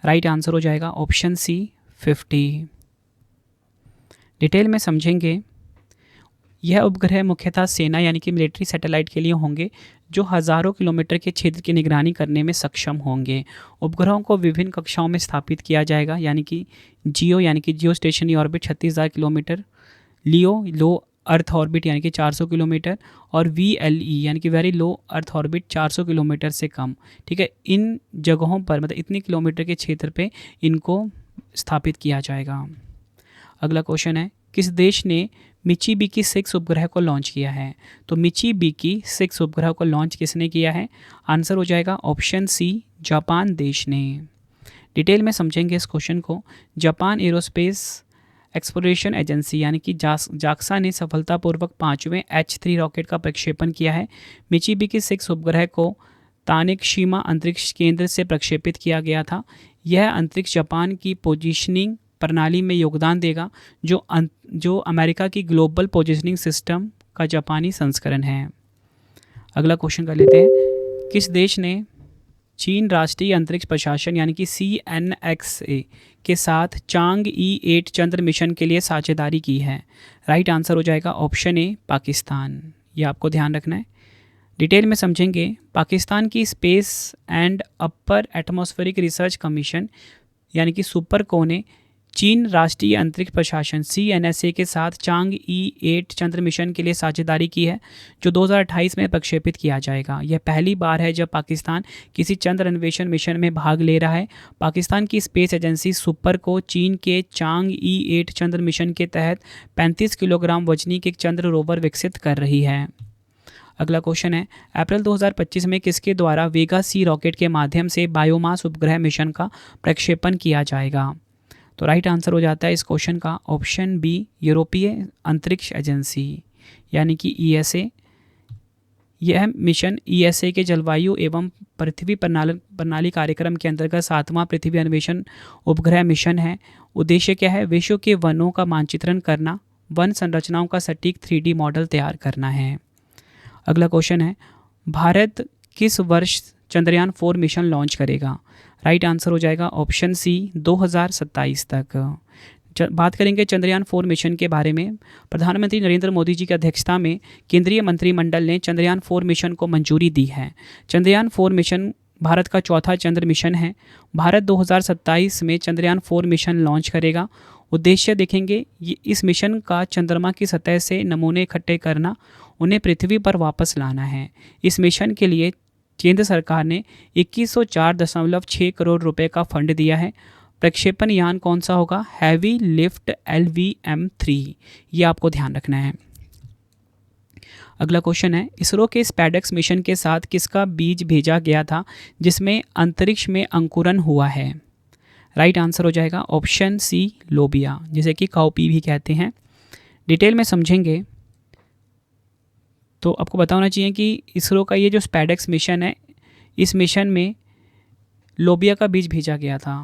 A: राइट आंसर हो जाएगा ऑप्शन सी, 50। डिटेल में समझेंगे। यह उपग्रह मुख्यतः सेना यानी कि मिलिट्री सैटेलाइट के लिए होंगे, जो हज़ारों किलोमीटर के क्षेत्र की निगरानी करने में सक्षम होंगे। उपग्रहों को विभिन्न कक्षाओं में स्थापित किया जाएगा, यानी कि जियो स्टेशनरी ऑर्बिट 36,000 किलोमीटर, लियो लो अर्थ ऑर्बिट यानी कि 400 किलोमीटर, और VLE यानी कि very low earth orbit 400 kilometre से कम। ठीक है, इन जगहों पर मतलब इतने किलोमीटर के क्षेत्र पे इनको स्थापित किया जाएगा। अगला क्वेश्चन है, किस देश ने मिचीबिकी 6 उपग्रह को लॉन्च किया है? तो मिचीबिकी 6 उपग्रह को लॉन्च किसने किया है? आंसर हो जाएगा ऑप्शन सी, जापान देश ने। डिटेल में समझेंगे इस क्वेश्चन को। जापान एरोस्पेस एक्सप्लोरेशन एजेंसी यानी कि जाक्सा ने सफलतापूर्वक 5वें H3 रॉकेट का प्रक्षेपण किया है। मिचीबिकी 6 उपग्रह को तानेकशिमा अंतरिक्ष केंद्र से प्रक्षेपित किया था। यह अंतरिक्ष जापान की पोजीशनिंग प्रणाली में योगदान देगा, जो अमेरिका की ग्लोबल पोजीशनिंग सिस्टम का जापानी संस्करण है। अगला क्वेश्चन कर लेते हैं, किस देश ने चीन राष्ट्रीय अंतरिक्ष प्रशासन यानी कि CNXA के साथ चांग-ई 8 चंद्र मिशन के लिए साझेदारी की है? राइट आंसर हो जाएगा ऑप्शन ए, पाकिस्तान। ये आपको ध्यान रखना है। डिटेल में समझेंगे। पाकिस्तान की space and upper atmospheric research commission यानी कि सुपरको ने चीन राष्ट्रीय अंतरिक्ष प्रशासन CNSA के साथ चांग-ई 8 चंद्र मिशन के लिए साझेदारी की है, जो 2028 में प्रक्षेपित किया जाएगा। यह पहली बार है जब पाकिस्तान किसी चंद्र अन्वेषण मिशन में भाग ले रहा है। पाकिस्तान की स्पेस एजेंसी सुपरको चीन के चांग-ई 8 चंद्र मिशन के तहत 35 किलोग्राम वजनी के चंद्र रोवर विकसित कर रही है। अगला क्वेश्चन है, अप्रैल 2025 में किसके द्वारा वेगा C रॉकेट के माध्यम से बायोमास उपग्रह मिशन का प्रक्षेपण किया जाएगा? तो राइट आंसर हो जाता है इस क्वेश्चन का ऑप्शन बी, यूरोपीय अंतरिक्ष एजेंसी यानी कि ESA। यह मिशन ईएसए के जलवायु एवं पृथ्वी प्रणाली कार्यक्रम के अंतर्गत 7वां पृथ्वी अन्वेषण उपग्रह मिशन है। उद्देश्य क्या है? विश्व के वनों का मानचित्रण करना, वन संरचनाओं का सटीक 3D मॉडल तैयार करना है। अगला क्वेश्चन है, भारत किस वर्ष चंद्रयान 4 मिशन लॉन्च करेगा? राइट आंसर हो जाएगा ऑप्शन सी 2027 तक। बात करेंगे चंद्रयान 4 मिशन के बारे में। प्रधानमंत्री नरेंद्र मोदी जी की अध्यक्षता में केंद्रीय मंत्रिमंडल ने चंद्रयान 4 मिशन को मंजूरी दी है। चंद्रयान 4 मिशन भारत का चौथा चंद्र मिशन है। भारत 2027 में चंद्रयान 4 मिशन लॉन्च करेगा। उद्देश्य देखेंगे, इस मिशन का चंद्रमा की सतह से नमूने इकट्ठे करना, उन्हें पृथ्वी पर वापस लाना है। इस मिशन के लिए केंद्र सरकार ने 2104.6 करोड़ रुपए का फंड दिया है। प्रक्षेपण यान कौन सा होगा? हैवी लिफ्ट LVM-3, ये आपको ध्यान रखना है। अगला क्वेश्चन है, इसरो के स्पैडेक्स मिशन के साथ किसका बीज भेजा गया था जिसमें अंतरिक्ष में अंकुरन हुआ है? राइट आंसर हो जाएगा ऑप्शन सी लोबिया, जिसे कि काउपी भी कहते हैं। डिटेल में समझेंगे तो आपको पता होना चाहिए कि इसरो का ये जो स्पैडेक्स मिशन है, इस मिशन में लोबिया का बीज भेजा गया था।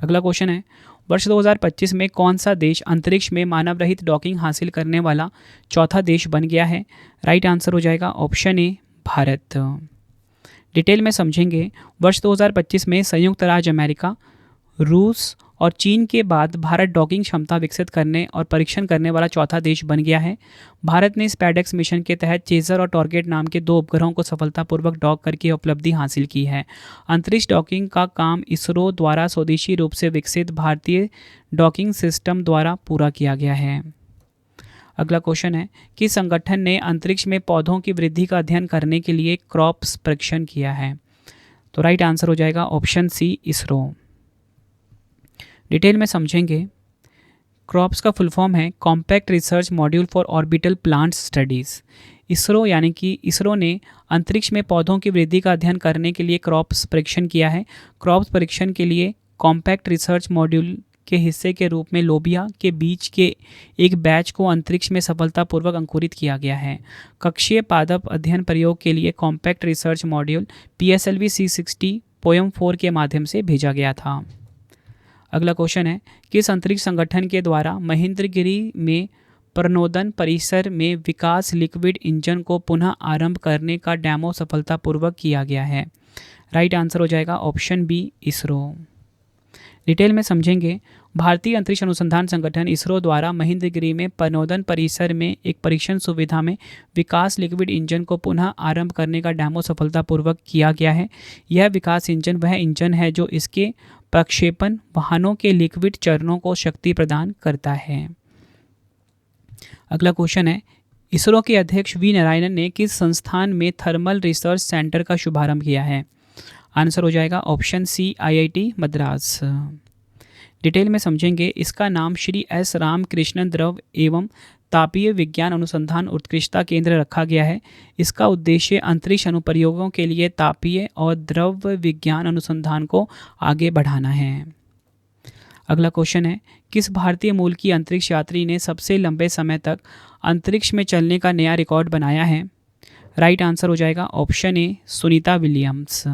A: अगला क्वेश्चन है, वर्ष 2025 में कौन सा देश अंतरिक्ष में मानव रहित डॉकिंग हासिल करने वाला चौथा देश बन गया है? राइट आंसर हो जाएगा ऑप्शन ए भारत। डिटेल में समझेंगे, वर्ष 2025 में संयुक्त राज्य अमेरिका, रूस और चीन के बाद भारत डॉकिंग क्षमता विकसित करने और परीक्षण करने वाला चौथा देश बन गया है। भारत ने स्पैडेक्स मिशन के तहत चेजर और टारगेट नाम के 2 उपग्रहों को सफलतापूर्वक डॉक करके उपलब्धि हासिल की है। अंतरिक्ष डॉकिंग का काम इसरो द्वारा स्वदेशी रूप से विकसित भारतीय डॉकिंग सिस्टम द्वारा पूरा किया गया है। अगला क्वेश्चन है, किस संगठन ने अंतरिक्ष में पौधों की वृद्धि का अध्ययन करने के लिए क्रॉप्स परीक्षण किया है? तो राइट आंसर हो जाएगा ऑप्शन सी इसरो। डिटेल में समझेंगे, क्रॉप्स का फुल फॉर्म है compact research module for orbital plant studies. ISRO यानी कि इसरो ने अंतरिक्ष में पौधों की वृद्धि का अध्ययन करने के लिए क्रॉप्स परीक्षण किया है। क्रॉप्स परीक्षण के लिए कॉम्पैक्ट रिसर्च मॉड्यूल के हिस्से के रूप में लोबिया के बीज के एक बैच को अंतरिक्ष में सफलतापूर्वक अंकुरित किया गया है। कक्षीय पादप अध्ययन प्रयोग के लिए compact research module PSLV C60 poem 4 के माध्यम से भेजा गया था। अगला क्वेश्चन है, किस अंतरिक्ष संगठन के द्वारा महेंद्रगिरी में प्रणोदन परिसर में विकास लिक्विड इंजन को पुनः आरंभ करने का डेमो सफलतापूर्वक किया गया है? राइट आंसर हो जाएगा ऑप्शन बी इसरो। डिटेल में समझेंगे, भारतीय अंतरिक्ष अनुसंधान संगठन इसरो द्वारा महेंद्रगिरी में प्रणोदन परिसर में एक परीक्षण सुविधा में विकास लिक्विड इंजन को पुनः आरंभ करने का डेमो सफलतापूर्वक किया गया है। यह विकास इंजन वह इंजन है जो इसके प्रक्षेपण वाहनों के लिक्विड चरणों को शक्ति प्रदान करता है। अगला क्वेश्चन है, इसरो के अध्यक्ष वी नारायणन ने किस संस्थान में थर्मल रिसर्च सेंटर का शुभारंभ किया है? आंसर हो जाएगा option C IIT Madras. Detail में समझेंगे, इसका नाम श्री S रामकृष्णन द्रव एवं तापीय विज्ञान अनुसंधान उत्कृष्टता केंद्र रखा गया है। इसका उद्देश्य अंतरिक्ष अनुप्रयोगों के लिए तापीय और द्रव विज्ञान अनुसंधान को आगे बढ़ाना है। अगला क्वेश्चन है, किस भारतीय मूल की अंतरिक्ष यात्री ने सबसे लंबे समय तक अंतरिक्ष में चलने का नया रिकॉर्ड बनाया है? राइट आंसर हो जाएगा option A Sunita Williams.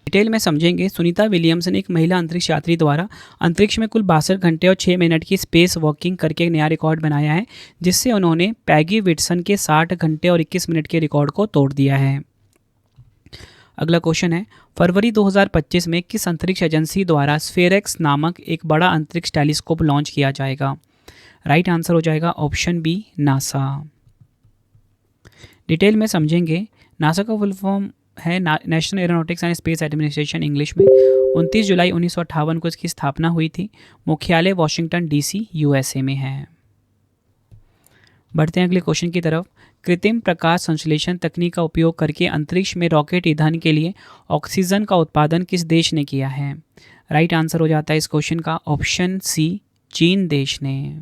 A: Detail में समझेंगे, सुनीता विलियम्स ने एक महिला अंतरिक्ष यात्री द्वारा अंतरिक्ष में कुल 62 घंटे और 6 मिनट की स्पेस वॉकिंग करके एक नया रिकॉर्ड बनाया है, जिससे उन्होंने पैगी विटसन के 60 घंटे और 21 मिनट के रिकॉर्ड को तोड़ दिया है। अगला क्वेश्चन है, फरवरी 2025 में किस अंतरिक्ष एजेंसी द्वारा स्फेरेक्स नामक एक बड़ा अंतरिक्ष टेलीस्कोप लॉन्च किया जाएगा? राइट आंसर हो जाएगा ऑप्शन बी नासा। डिटेल में समझेंगे, नासा का फुल फॉर्म है national aeronautics and space administration English में। 29 जुलाई 1958 को इसकी स्थापना हुई थी। मुख्यालय वॉशिंगटन DC USA में है। बढ़ते हैं अगले क्वेश्चन की तरफ। कृत्रिम प्रकाश संश्लेषण तकनीक का उपयोग करके अंतरिक्ष में रॉकेट ईंधन के लिए ऑक्सीजन का उत्पादन किस देश ने किया है? राइट आंसर हो जाता है इस क्वेश्चन का ऑप्शन सी चीन देश ने।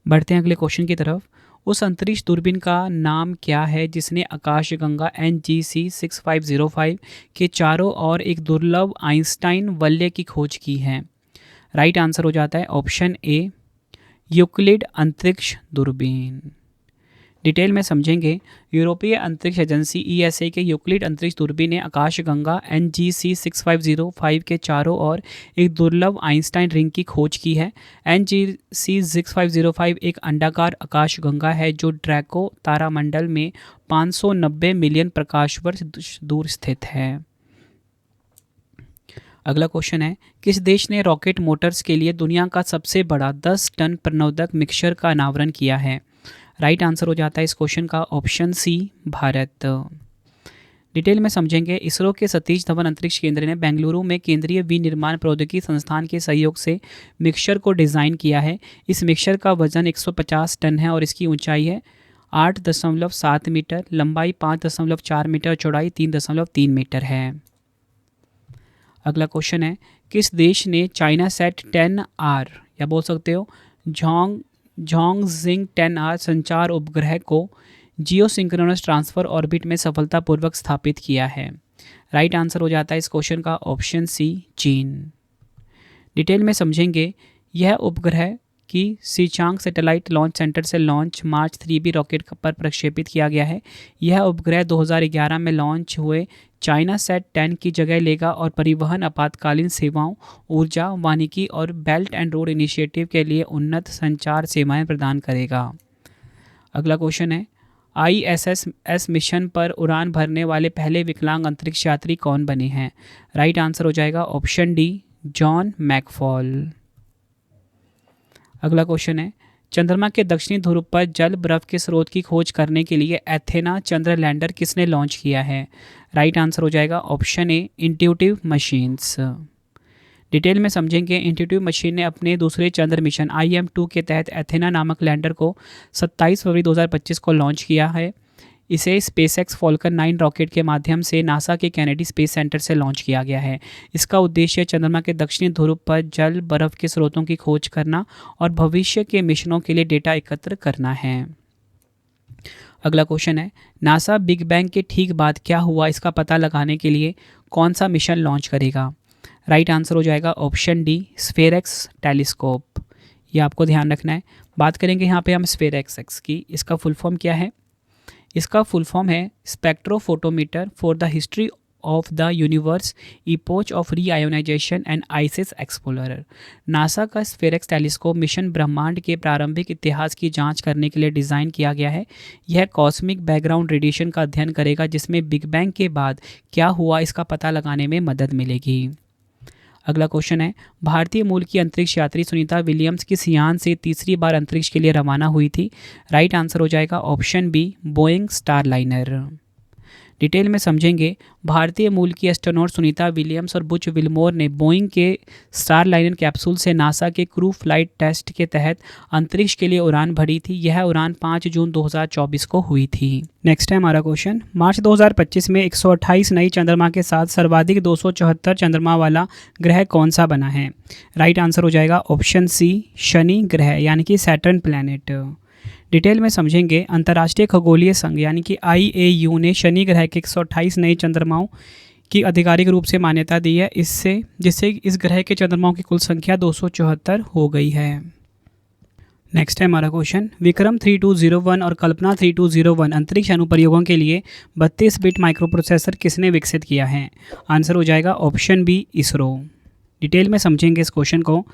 A: बढ़ते हैं अगले क्वेश्चन की तरफ। उस अंतरिक्ष दूरबीन का नाम क्या है जिसने आकाशगंगा NGC 6505 के चारों ओर एक दुर्लभ आइंस्टाइन वलय की खोज की है? राइट आंसर हो जाता है ऑप्शन ए यूक्लिड अंतरिक्ष दूरबीन। डिटेल में समझेंगे। यूरोपीय अंतरिक्ष एजेंसी ईएसए के यूक्लिड अंतरिक्ष दूरबीन ने आकाशगंगा NGC 6505 के चारों ओर एक दुर्लभ आइंस्टाइन रिंग की खोज की है। NGC 6505 एक अंडाकार आकाशगंगा है जो ड्रैको तारामंडल में 590 मिलियन प्रकाश वर्ष दूर स्थित है। अगला क्वेश्चन है, किस देश ने रॉकेट मोटर्स के लिए दुनिया का सबसे बड़ा 10 टन प्रणोदक मिक्सचर का अनावरण किया है? राइट आंसर हो जाता है इस क्वेश्चन का ऑप्शन सी, भारत। डिटेल में समझेंगे। इसरो के सतीश धवन अंतरिक्ष केंद्र ने बेंगलुरु में केंद्रीय विनिर्माण प्रौद्योगिकी संस्थान के सहयोग से मिक्सचर को डिज़ाइन किया है। इस मिक्सचर का वजन 150 टन है और इसकी ऊंचाई है 8.7 मीटर, लंबाई 5.4 मीटर, चौड़ाई 3.3 मीटर है। अगला क्वेश्चन है, किस देश ने चाइना सेट 10R या बोल सकते हो झांगजिंग 10R संचार उपग्रह को जियोसिंक्रोनस ट्रांसफर ऑर्बिट में सफलतापूर्वक स्थापित किया है? राइट आंसर हो जाता है इस क्वेश्चन का ऑप्शन सी, चीन। डिटेल में समझेंगे। यह उपग्रह की सीचांग सैटेलाइट लॉन्च सेंटर से लॉन्च मार्च 3B रॉकेट पर प्रक्षेपित किया गया है। यह उपग्रह 2011 में लॉन्च हुए चाइना सेट 10 की जगह लेगा और परिवहन, आपातकालीन सेवाओं, ऊर्जा, वानिकी और बेल्ट एंड रोड इनिशिएटिव के लिए उन्नत संचार सेवाएं प्रदान करेगा। अगला क्वेश्चन है, ISS मिशन पर उड़ान भरने वाले पहले विकलांग अंतरिक्ष यात्री कौन बने हैं? राइट आंसर हो जाएगा ऑप्शन डी, जॉन मैकफॉल। अगला क्वेश्चन है, चंद्रमा के दक्षिणी ध्रुव पर जल बर्फ के स्रोत की खोज करने के लिए एथेना चंद्र लैंडर किसने लॉन्च किया है? राइट आंसर हो जाएगा option A, intuitive machines. Detail में समझेंगे। इंट्यूटिव मशीन ने अपने दूसरे चंद्र मिशन IM-2 के तहत एथेना नामक लैंडर को 27 फरवरी 2025 को लॉन्च किया है। इसे स्पेसएक्स फॉल्कन 9 रॉकेट के माध्यम से नासा के कैनेडी स्पेस सेंटर से लॉन्च किया गया है। इसका उद्देश्य चंद्रमा के दक्षिणी ध्रुव पर जल बर्फ के स्रोतों की खोज करना और भविष्य के मिशनों के लिए डेटा एकत्र करना है। अगला क्वेश्चन है, नासा बिग बैंग के ठीक बाद क्या हुआ इसका पता लगाने के लिए कौन सा मिशन लॉन्च करेगा? राइट आंसर हो जाएगा ऑप्शन डी, स्फेरेक्स टेलीस्कोप। ये आपको ध्यान रखना है। बात करेंगे यहाँ पे हम स्फेरेक्स की। इसका फुल फॉर्म क्या है? इसका फुल फॉर्म है spectrophotometer for the history of the universe, epoch of reionisation and ISIS explorer. NASA का स्फेरेक्स टेलीस्कोप मिशन ब्रह्मांड के प्रारंभिक इतिहास की जांच करने के लिए डिज़ाइन किया गया है। यह कॉस्मिक बैकग्राउंड रेडिएशन का अध्ययन करेगा जिसमें बिग बैंग के बाद क्या हुआ इसका पता लगाने में मदद मिलेगी। अगला क्वेश्चन है, भारतीय मूल की अंतरिक्ष यात्री सुनीता विलियम्स किस यान से तीसरी बार अंतरिक्ष के लिए रवाना हुई थी? राइट आंसर हो जाएगा option B, Boeing Starliner. Detail में समझेंगे। भारतीय मूल की एस्ट्रोनॉट सुनीता विलियम्स और बुच विल्मोर ने बोइंग के स्टारलाइनर कैप्सूल से नासा के क्रू फ्लाइट टेस्ट के तहत अंतरिक्ष के लिए उड़ान भरी थी। यह उड़ान 5 जून 2024 को हुई थी। नेक्स्ट है हमारा क्वेश्चन, मार्च 2025 में 128 नई चंद्रमा के साथ सर्वाधिक 274 चंद्रमा वाला ग्रह कौन सा बना है? राइट आंसर हो जाएगा ऑप्शन सी, शनि ग्रह यानी कि सैटर्न प्लैनेट। डिटेल में समझेंगे। अंतर्राष्ट्रीय खगोलीय संघ यानी कि IAU ने शनि ग्रह के 128 नए चंद्रमाओं की आधिकारिक रूप से मान्यता दी है, जिससे इस ग्रह के चंद्रमाओं की कुल संख्या 274 हो गई है। नेक्स्ट है हमारा क्वेश्चन, विक्रम 3201 और कल्पना 3201 अंतरिक्ष अनुप्रयोगों के लिए 32 बिट माइक्रो प्रोसेसर किसने विकसित किया है? आंसर हो जाएगा ऑप्शन बी, इसरो। डिटेल में समझेंगे इस क्वेश्चन को।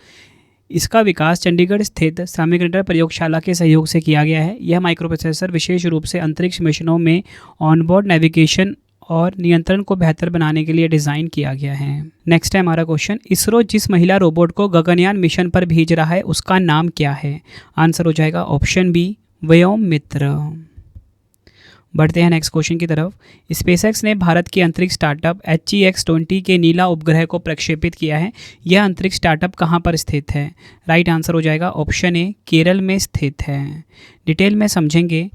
A: इसका विकास चंडीगढ़ स्थित सेमीकंडक्टर प्रयोगशाला के सहयोग से किया गया है। यह माइक्रोप्रोसेसर विशेष रूप से अंतरिक्ष मिशनों में ऑनबोर्ड नेविगेशन और नियंत्रण को बेहतर बनाने के लिए डिज़ाइन किया गया है। नेक्स्ट है हमारा क्वेश्चन, इसरो जिस महिला रोबोट को गगनयान मिशन पर भेज रहा है उसका नाम क्या है? आंसर हो जाएगा ऑप्शन बी, व्योममित्र। बढ़ते हैं नेक्स्ट क्वेश्चन की तरफ। स्पेसएक्स ने भारत के अंतरिक्ष स्टार्टअप HEX-20 के नीला उपग्रह को प्रक्षेपित किया है। यह अंतरिक्ष स्टार्टअप कहाँ पर स्थित है? राइट आंसर हो जाएगा ऑप्शन ए, केरल में स्थित है। डिटेल में समझेंगे।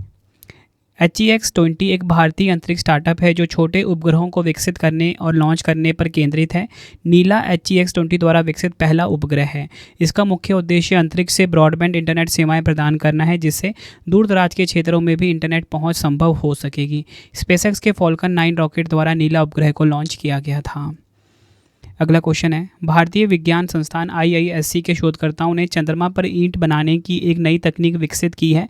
A: HEX-20 एक भारतीय अंतरिक्ष स्टार्टअप है जो छोटे उपग्रहों को विकसित करने और लॉन्च करने पर केंद्रित है। नीला HEX-20 द्वारा विकसित पहला उपग्रह है। इसका मुख्य उद्देश्य अंतरिक्ष से ब्रॉडबैंड इंटरनेट सेवाएं प्रदान करना है, जिससे दूर दराज के क्षेत्रों में भी इंटरनेट पहुंच संभव हो सकेगी। स्पेसएक्स के फॉल्कन 9 रॉकेट द्वारा नीला उपग्रह को लॉन्च किया गया था। अगला क्वेश्चन है, भारतीय विज्ञान संस्थान IISc के शोधकर्ताओं ने चंद्रमा पर ईंट बनाने की एक नई तकनीक विकसित की है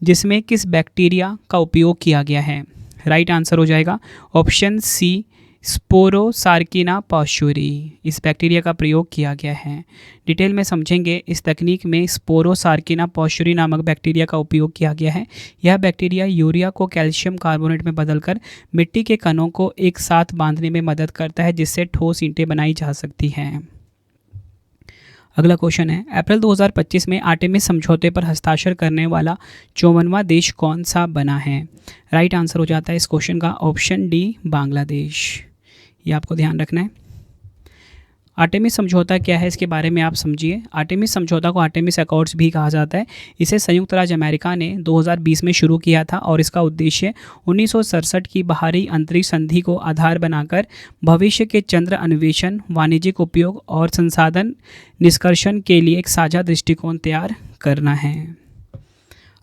A: जिसमें किस बैक्टीरिया का उपयोग किया गया है? राइट आंसर हो जाएगा ऑप्शन सी, स्पोरोसार्किना पॉश्चुरी। इस बैक्टीरिया का प्रयोग किया गया है। डिटेल में समझेंगे, इस तकनीक में स्पोरोसार्किना पॉश्चुरी नामक बैक्टीरिया का उपयोग किया गया है। यह बैक्टीरिया यूरिया को कैल्शियम कार्बोनेट में बदलकर मिट्टी के कणों को एक साथ बांधने में मदद करता है, जिससे ठोस ईंटें बनाई जा सकती हैं। अगला क्वेश्चन है, अप्रैल 2025 में आर्टेमिस समझौते पर हस्ताक्षर करने वाला 54वां देश कौन सा बना है? राइट आंसर हो जाता है इस क्वेश्चन का ऑप्शन डी, बांग्लादेश। ये आपको ध्यान रखना है। आर्टेमिस समझौता क्या है, इसके बारे में आप समझिए। आर्टेमिस समझौता को आर्टेमिस अकॉर्ड्स भी कहा जाता है। इसे संयुक्त राज्य अमेरिका ने 2020 में शुरू किया था और इसका उद्देश्य 1967 की बाहरी अंतरिक्ष संधि को आधार बनाकर भविष्य के चंद्र अन्वेषण, वाणिज्यिक उपयोग और संसाधन निष्कर्षण के लिए एक साझा दृष्टिकोण तैयार करना है।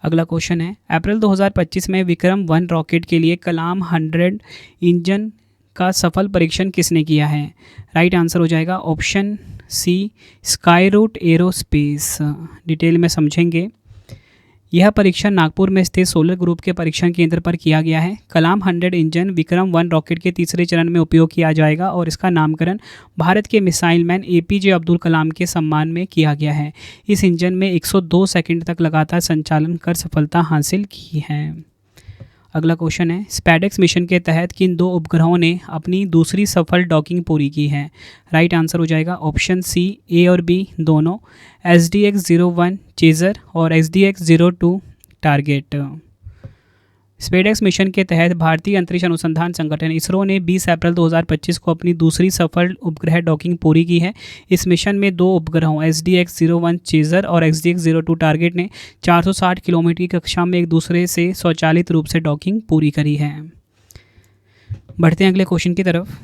A: अगला क्वेश्चन है, अप्रैल 2025 में विक्रम 1 रॉकेट के लिए कलाम 100 इंजन का सफल परीक्षण किसने किया है? राइट आंसर हो जाएगा option C, Skyroot Aerospace. Detail में समझेंगे, यह परीक्षण नागपुर में स्थित सोलर ग्रुप के परीक्षण केंद्र पर किया गया है। कलाम 100 इंजन विक्रम 1 रॉकेट के तीसरे चरण में उपयोग किया जाएगा और इसका नामकरण भारत के missile man APJ Abdul Kalam के सम्मान में किया गया है। इस इंजन में 102 सेकंड तक लगातार संचालन कर सफलता हासिल की है। अगला क्वेश्चन है, स्पैडेक्स मिशन के तहत किन 2 उपग्रहों ने अपनी दूसरी सफल डॉकिंग पूरी की है? राइट आंसर हो जाएगा ऑप्शन सी, ए और बी दोनों, SDX-01 चेजर और SDX-02 टारगेट। स्पेडेक्स मिशन के तहत भारतीय अंतरिक्ष अनुसंधान संगठन इसरो ने 20 अप्रैल 2025 को अपनी दूसरी सफल उपग्रह डॉकिंग पूरी की है। इस मिशन में 2 उपग्रहों SDX-01 चेजर और SDX-02 टारगेट ने 460 किलोमीटर की कक्षा में एक दूसरे से स्वचालित रूप से डॉकिंग पूरी करी है। बढ़ते हैं अगले क्वेश्चन की तरफ।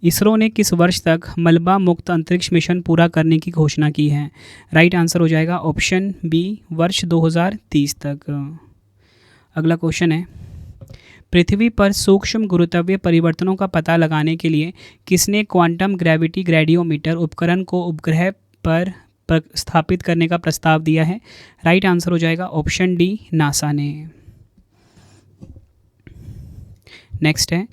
A: इसरो ने किस वर्ष तक मलबा मुक्त अंतरिक्ष मिशन पूरा करने की घोषणा की है? राइट आंसर हो जाएगा ऑप्शन बी, वर्ष 2030 तक। अगला क्वेश्चन है, पृथ्वी पर सूक्ष्म गुरुत्वीय परिवर्तनों का पता लगाने के लिए किसने क्वांटम ग्रेविटी ग्रेडियोमीटर उपकरण को उपग्रह पर स्थापित करने का प्रस्ताव दिया है? राइट आंसर हो जाएगा ऑप्शन डी, नासा ने। नेक्स्ट है,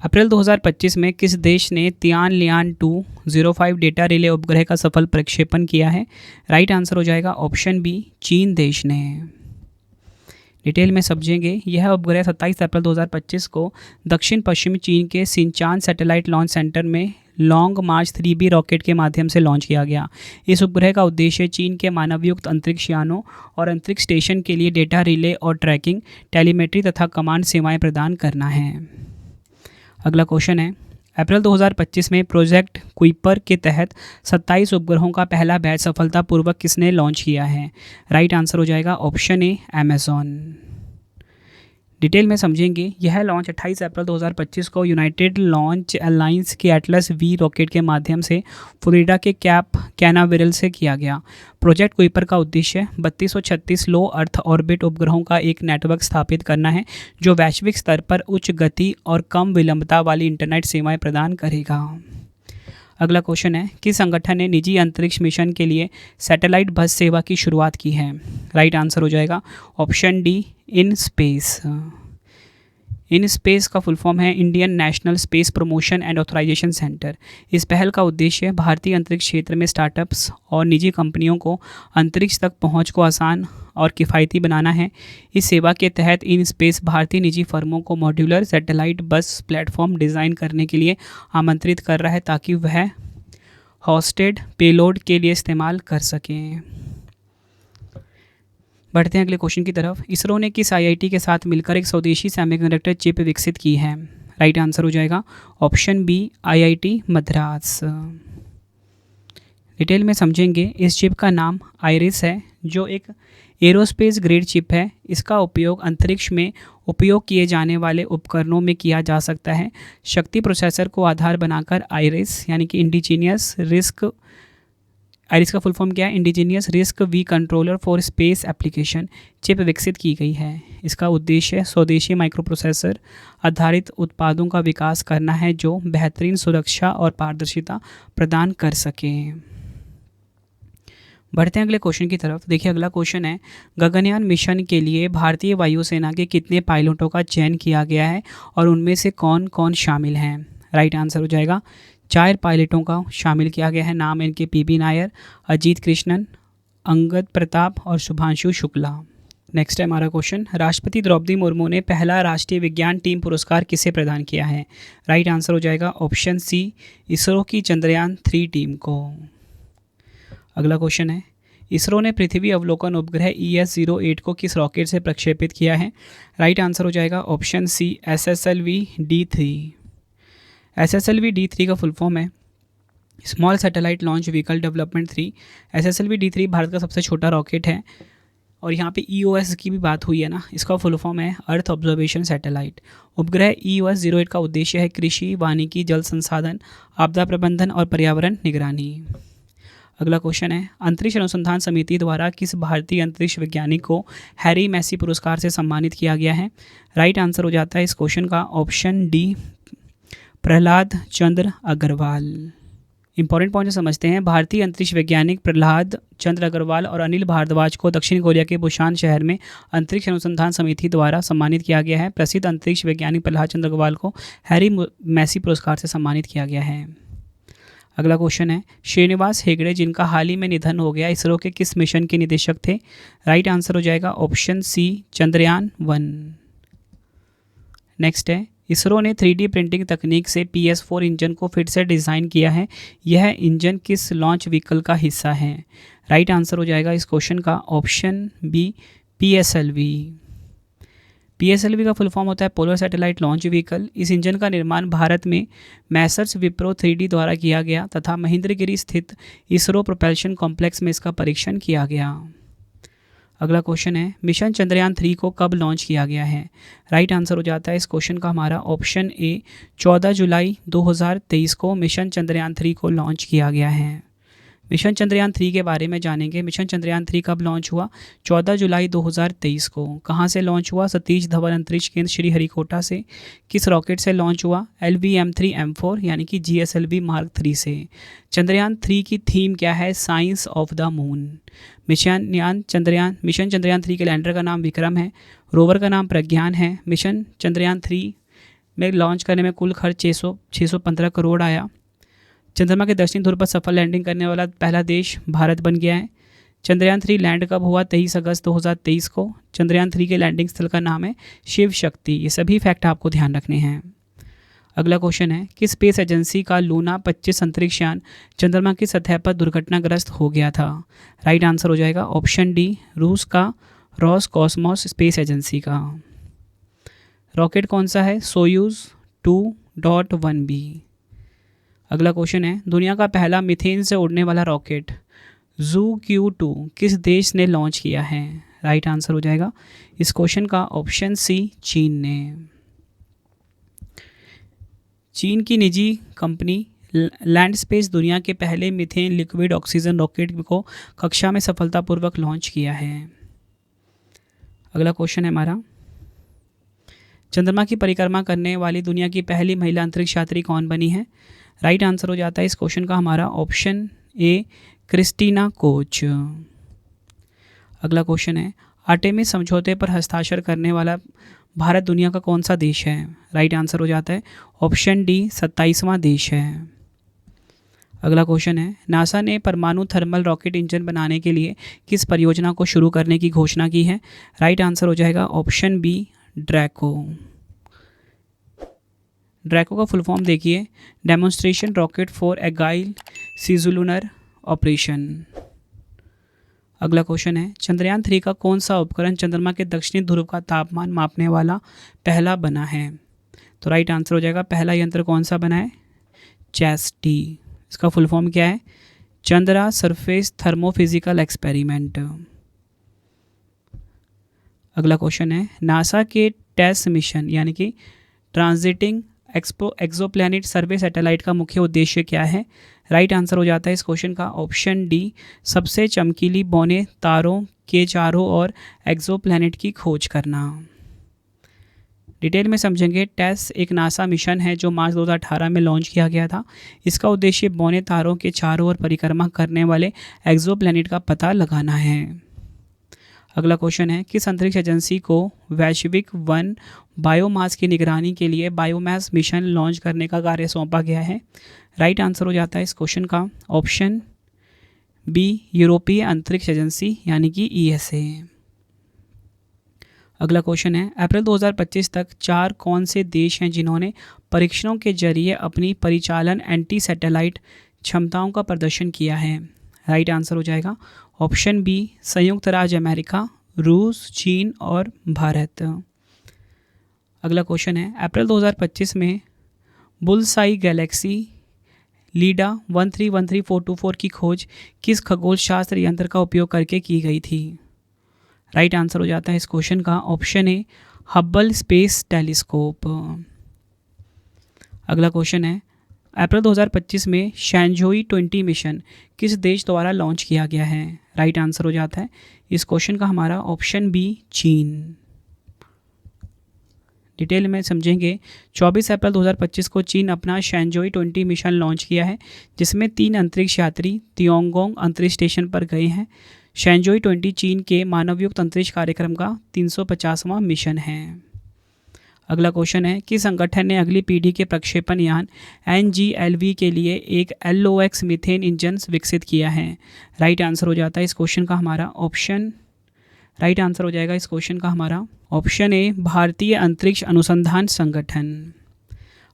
A: अप्रैल 2025 में किस देश ने तियानलियान 205 डेटा रिले उपग्रह का सफल प्रक्षेपण किया है? राइट आंसर हो जाएगा ऑप्शन बी, चीन देश ने। डिटेल में समझेंगे, यह उपग्रह 27 अप्रैल 2025 को दक्षिण पश्चिमी चीन के सिंचान सैटेलाइट लॉन्च सेंटर में लॉन्ग मार्च 3B रॉकेट के माध्यम से लॉन्च किया गया। इस उपग्रह का उद्देश्य चीन के मानवयुक्त अंतरिक्ष यानों और अंतरिक्ष स्टेशन के लिए डेटा रिले और ट्रैकिंग, टेलीमेट्री तथा कमांड सेवाएं प्रदान करना है। अगला क्वेश्चन है, अप्रैल 2025 में प्रोजेक्ट कुइपर के तहत 27 उपग्रहों का पहला बैच सफलतापूर्वक किसने लॉन्च किया है? राइट आंसर हो जाएगा ऑप्शन ए, अमेज़ॉन। डिटेल में समझेंगे, यह लॉन्च 28 अप्रैल 2025 को यूनाइटेड लॉन्च अलायंस के एटलस V रॉकेट के माध्यम से फ्लोरिडा के कैप कैनावेरल से किया गया। प्रोजेक्ट कुइपर का उद्देश्य 3236 लो अर्थ ऑर्बिट उपग्रहों का एक नेटवर्क स्थापित करना है, जो वैश्विक स्तर पर उच्च गति और कम विलंबता वाली इंटरनेट सेवाएं प्रदान करेगा। अगला क्वेश्चन है, किस संगठन ने निजी अंतरिक्ष मिशन के लिए सैटेलाइट बस सेवा की शुरुआत की है? राइट आंसर हो जाएगा option D, in space. In space का फुल फॉर्म है Indian National Space Promotion and Authorisation Centre. इस पहल का उद्देश्य भारतीय अंतरिक्ष क्षेत्र में स्टार्टअप्स और निजी कंपनियों को अंतरिक्ष तक पहुंच को आसान और किफ़ायती बनाना है। इस सेवा के तहत इन स्पेस भारतीय निजी फर्मों को मॉड्यूलर सैटेलाइट बस प्लेटफॉर्म डिज़ाइन करने के लिए आमंत्रित कर रहा है, ताकि वह होस्टेड पेलोड के लिए इस्तेमाल कर सकें। बढ़ते हैं अगले क्वेश्चन की तरफ। इसरो ने किस IIT के साथ मिलकर एक स्वदेशी सेमीकंडक्टर चिप विकसित की है? राइट आंसर हो जाएगा option B, IIT Madras. Detail में समझेंगे, इस चिप का नाम आइरिस है, जो एक एरोस्पेस ग्रेड चिप है। इसका उपयोग अंतरिक्ष में उपयोग किए जाने वाले उपकरणों में किया जा सकता है। शक्ति प्रोसेसर को आधार बनाकर आइरिस यानी कि आइरिस का फुल फॉर्म क्या है? Indigenous RISC V controller for space application chip विकसित की गई है। इसका उद्देश्य स्वदेशी माइक्रोप्रोसेसर आधारित उत्पादों का विकास करना है, जो बेहतरीन सुरक्षा और पारदर्शिता प्रदान कर सकें। बढ़ते हैं अगले क्वेश्चन की तरफ। देखिए अगला क्वेश्चन है, गगनयान मिशन के लिए भारतीय वायुसेना के कितने पायलटों का चयन किया गया है और उनमें से कौन कौन शामिल हैं? राइट आंसर हो जाएगा 4 पायलटों का शामिल किया गया है। नाम इनके पीबी नायर, अजीत कृष्णन, अंगद प्रताप और शुभांशु शुक्ला। नेक्स्ट है हमारा क्वेश्चन, राष्ट्रपति द्रौपदी मुर्मू ने पहला राष्ट्रीय विज्ञान टीम पुरस्कार किसे प्रदान किया है? राइट आंसर हो जाएगा ऑप्शन सी, इसरो की चंद्रयान 3 टीम को। अगला क्वेश्चन है, इसरो ने पृथ्वी अवलोकन उपग्रह ES-08 को किस रॉकेट से प्रक्षेपित किया है? राइट आंसर हो जाएगा ऑप्शन सी, SSLV-D3। SSLV-D3 का फुल फॉर्म है small satellite launch vehicle development 3। SSLV-D3 Bharat का सबसे छोटा रॉकेट है। और यहाँ पे EOS की भी बात हुई है ना, इसका फुल फॉर्म है अर्थ ऑब्जर्वेशन सैटेलाइट। उपग्रह EOS-08 का उद्देश्य है कृषि, वानिकी, जल संसाधन, आपदा प्रबंधन और पर्यावरण निगरानी। अगला क्वेश्चन है, अंतरिक्ष अनुसंधान समिति द्वारा किस भारतीय अंतरिक्ष वैज्ञानिक को हैरी मैसी पुरस्कार से सम्मानित किया गया है? राइट आंसर हो जाता है इस क्वेश्चन का ऑप्शन डी, प्रहलाद चंद्र अग्रवाल। इंपॉर्टेंट पॉइंट समझते हैं। भारतीय अंतरिक्ष वैज्ञानिक प्रहलाद चंद्र अग्रवाल और अनिल भारद्वाज को दक्षिण कोरिया के बुसान शहर में अंतरिक्ष अनुसंधान समिति द्वारा सम्मानित किया गया है। प्रसिद्ध अंतरिक्ष वैज्ञानिक प्रहलाद चंद्र अग्रवाल को हैरी मैसी पुरस्कार से सम्मानित किया गया है। अगला क्वेश्चन है, श्रीनिवास हेगड़े जिनका हाल ही में निधन हो गया, इसरो के किस मिशन के निदेशक थे? राइट आंसर हो जाएगा ऑप्शन सी, चंद्रयान 1। नेक्स्ट है, इसरो ने 3D प्रिंटिंग तकनीक से PS-4 इंजन को फिर से डिज़ाइन किया है। यह इंजन किस लॉन्च व्हीकल का हिस्सा है? राइट आंसर हो जाएगा इस क्वेश्चन का ऑप्शन बी, PSLV। PSLV का फुल फॉर्म होता है पोलर सैटेलाइट लॉन्च व्हीकल। इस इंजन का निर्माण भारत में मैसर्स विप्रो 3D द्वारा किया गया तथा महेंद्रगिरी स्थित इसरो प्रोपल्शन कॉम्प्लेक्स में इसका परीक्षण किया गया। अगला क्वेश्चन है, मिशन चंद्रयान 3 को कब लॉन्च किया गया है? राइट आंसर हो जाता है इस क्वेश्चन का हमारा ऑप्शन ए, 14 जुलाई 2023 को मिशन चंद्रयान 3 को लॉन्च किया गया है। मिशन चंद्रयान 3 के बारे में जानेंगे। मिशन चंद्रयान 3 कब लॉन्च हुआ? 14 जुलाई 2023 को। कहाँ से लॉन्च हुआ? सतीश धवन अंतरिक्ष केंद्र श्रीहरिकोटा से। किस रॉकेट से लॉन्च हुआ? LVM-3M4 यानी कि GSLV मार्क 3 से। चंद्रयान 3 की थीम क्या है? Science of the moon. Mission Chandrayaan 3 के लैंडर का नाम विक्रम है। रोवर का नाम प्रज्ञान है। मिशन चंद्रयान 3 में लॉन्च करने में कुल खर्च 615 करोड़ आया। चंद्रमा के दक्षिणी ध्रुव पर सफल लैंडिंग करने वाला पहला देश भारत बन गया है। चंद्रयान 3 लैंड कब हुआ? 23 अगस्त 2023 को। चंद्रयान 3 के लैंडिंग स्थल का नाम है शिव शक्ति। ये सभी फैक्ट आपको ध्यान रखने हैं। अगला क्वेश्चन है, किस स्पेस एजेंसी का लूना 25 अंतरिक्ष यान चंद्रमा की सतह पर दुर्घटनाग्रस्त हो गया था? राइट आंसर हो जाएगा ऑप्शन डी, रूस का रोसकॉस्मोस स्पेस एजेंसी का। रॉकेट कौन सा है? Soyuz 2.1B। अगला क्वेश्चन है, दुनिया का पहला मीथेन से उड़ने वाला रॉकेट जू Q2 किस देश ने लॉन्च किया है? राइट आंसर हो जाएगा इस क्वेश्चन का ऑप्शन सी, चीन ने। चीन की निजी कंपनी लैंड स्पेस दुनिया के पहले मीथेन लिक्विड ऑक्सीजन रॉकेट को कक्षा में सफलतापूर्वक लॉन्च किया है। अगला क्वेश्चन है हमारा, चंद्रमा की परिक्रमा करने वाली दुनिया की पहली महिला अंतरिक्ष यात्री कौन बनी है? राइट आंसर हो जाता है इस क्वेश्चन का हमारा ऑप्शन ए, क्रिस्टीना कोच। अगला क्वेश्चन है, आर्टेमिस समझौते पर हस्ताक्षर करने वाला भारत दुनिया का कौन सा देश है? राइट आंसर हो जाता है ऑप्शन डी, 27वां देश है। अगला क्वेश्चन है, नासा ने परमाणु थर्मल रॉकेट इंजन बनाने के लिए किस परियोजना को शुरू करने की घोषणा की है? राइट आंसर हो जाएगा ऑप्शन बी, ड्रैको। ड्रैको का फुल फॉर्म देखिए, demonstration rocket for agile सीजुलुनर operation. अगला क्वेश्चन है, चंद्रयान 3 का कौन सा उपकरण चंद्रमा के दक्षिणी ध्रुव का तापमान मापने वाला पहला बना है? तो राइट आंसर हो जाएगा पहला यंत्र कौन सा बना है? चैस्टी। इसका फुल फॉर्म क्या है? Chandra surface thermophysical experiment. अगला क्वेश्चन है, नासा के टेस मिशन यानी कि ट्रांजिटिंग एक्सोप्लैनेट सर्वे सैटेलाइट का मुख्य उद्देश्य क्या है? राइट आंसर हो जाता है इस क्वेश्चन का ऑप्शन डी, सबसे चमकीली बौने तारों के चारों ओर एक्सोप्लैनेट की खोज करना। डिटेल में समझेंगे। टेस एक नासा मिशन है जो मार्च 2018 में लॉन्च किया गया था। इसका उद्देश्य बौने तारों के चारों ओर परिक्रमा करने वाले एक्सोप्लैनेट का पता लगाना है। अगला क्वेश्चन है, किस अंतरिक्ष एजेंसी को वैश्विक वन बायोमास की निगरानी के लिए बायोमास मिशन लॉन्च करने का कार्य सौंपा गया है? राइट आंसर हो जाता है इस क्वेश्चन का ऑप्शन बी, यूरोपीय अंतरिक्ष एजेंसी यानी कि ESA। अगला क्वेश्चन है, अप्रैल 2025 तक 4 कौन से देश हैं जिन्होंने परीक्षणों के जरिए अपनी परिचालन एंटी सैटेलाइट क्षमताओं का प्रदर्शन किया है? राइट आंसर हो जाएगा ऑप्शन बी, संयुक्त राज्य अमेरिका, रूस, चीन और भारत। अगला क्वेश्चन है, अप्रैल 2025 में बुलसाई गैलेक्सी लीडा 1313424 की खोज किस खगोल शास्त्र यंत्र का उपयोग करके की गई थी? राइट आंसर हो जाता है इस क्वेश्चन का option A, Hubble space telescope. अगला क्वेश्चन है, अप्रैल 2025 में शैनझोई 20 मिशन किस देश द्वारा लॉन्च किया गया है? राइट आंसर हो जाता है इस क्वेश्चन का हमारा ऑप्शन बी, चीन। डिटेल में समझेंगे। 24 अप्रैल 2025 को चीन अपना शैनझोई 20 मिशन लॉन्च किया है, जिसमें 3 अंतरिक्ष यात्री तियोंगोंग अंतरिक्ष स्टेशन पर गए हैं। शैनझोई 20 चीन के मानवयुक्त अंतरिक्ष कार्यक्रम का 350वां मिशन है। अगला क्वेश्चन है, किस संगठन ने अगली पीढ़ी के प्रक्षेपण यान NGLV के लिए एक LOX मीथेन इंजन विकसित किया है? राइट आंसर हो जाता है इस क्वेश्चन का हमारा ऑप्शन राइट आंसर हो जाएगा इस क्वेश्चन का हमारा ऑप्शन ए, भारतीय अंतरिक्ष अनुसंधान संगठन।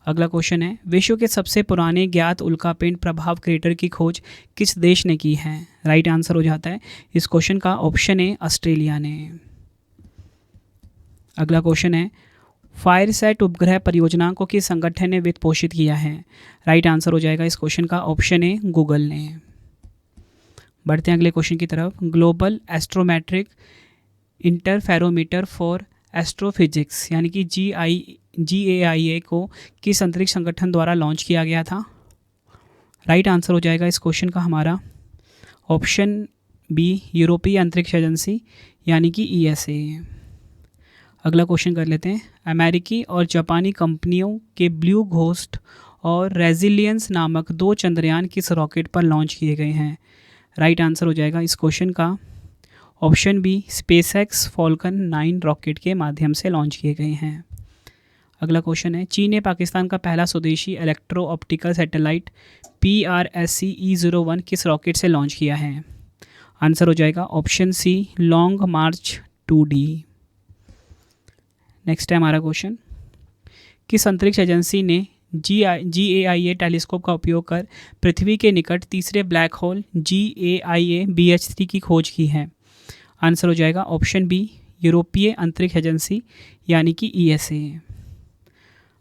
A: अगला क्वेश्चन है, विश्व के सबसे पुराने ज्ञात उल्कापिंड प्रभाव क्रेटर की खोज किस देश ने की है? राइट आंसर हो जाता है इस क्वेश्चन का ऑप्शन ए, ऑस्ट्रेलिया ने। अगला क्वेश्चन है, फायरसैट उपग्रह परियोजना को किस संगठन ने वित्त पोषित किया है? राइट आंसर हो जाएगा इस क्वेश्चन का ऑप्शन ए, गूगल ने। बढ़ते हैं अगले क्वेश्चन की तरफ। Global astrometric interferometer for astrophysics यानी कि GAIA को किस अंतरिक्ष संगठन द्वारा लॉन्च किया गया था? राइट आंसर हो जाएगा इस क्वेश्चन का हमारा ऑप्शन बी, यूरोपीय अंतरिक्ष एजेंसी यानी कि ESA। अगला क्वेश्चन कर लेते हैं। अमेरिकी और जापानी कंपनियों के ब्लू घोस्ट और रेजिलियंस नामक 2 चंद्रयान किस रॉकेट पर लॉन्च किए गए हैं? राइट आंसर हो जाएगा इस क्वेश्चन का option B, SpaceX Falcon 9 rocket के माध्यम से लॉन्च किए गए हैं। अगला क्वेश्चन है, चीन ने पाकिस्तान का पहला स्वदेशी इलेक्ट्रो ऑप्टिकल सैटेलाइट PRSE-E01 किस रॉकेट से लॉन्च किया है? आंसर हो जाएगा ऑप्शन सी, लॉन्ग मार्च 2D। नेक्स्ट है हमारा क्वेश्चन, किस अंतरिक्ष एजेंसी ने GAIA टेलीस्कोप का उपयोग कर पृथ्वी के निकट तीसरे ब्लैक होल GAIA BH3 की खोज की है? आंसर हो जाएगा ऑप्शन बी, यूरोपीय अंतरिक्ष एजेंसी यानी कि ESA।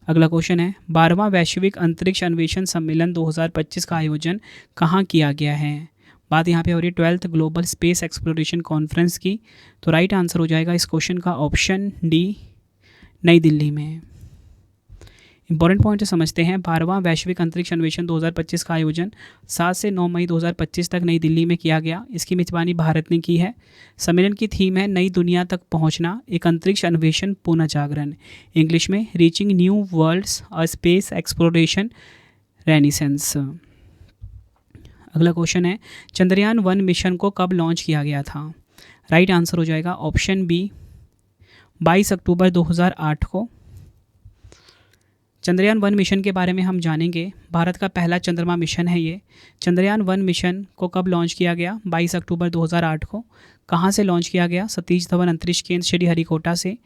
A: अगला क्वेश्चन है, 12वां वैश्विक अंतरिक्ष अन्वेषण सम्मेलन 2025 का आयोजन कहाँ किया गया है? बात यहाँ पे हो रही है 12th global space exploration conference की। तो राइट आंसर हो जाएगा इस क्वेश्चन का ऑप्शन डी, नई दिल्ली में। इंपॉर्टेंट पॉइंट समझते हैं। 12वां वैश्विक अंतरिक्ष अन्वेषण 2025 का आयोजन 7 से 9 मई 2025 तक नई दिल्ली में किया गया। इसकी मेजबानी भारत ने की है। सम्मेलन की थीम है नई दुनिया तक पहुंचना, एक अंतरिक्ष अन्वेषण पुनर्जागरण, इंग्लिश में reaching new worlds a space exploration renaissance. अगला क्वेश्चन है, चंद्रयान 1 मिशन को कब लॉन्च किया गया था? राइट आंसर हो जाएगा ऑप्शन बी, 22 अक्टूबर 2008 को। चंद्रयान 1 मिशन के बारे में हम जानेंगे। भारत का पहला चंद्रमा मिशन है ये। चंद्रयान 1 मिशन को कब लॉन्च किया गया? 22 अक्टूबर 2008 को। कहाँ से लॉन्च किया गया? सतीश धवन अंतरिक्ष केंद्र श्रीहरिकोटा से।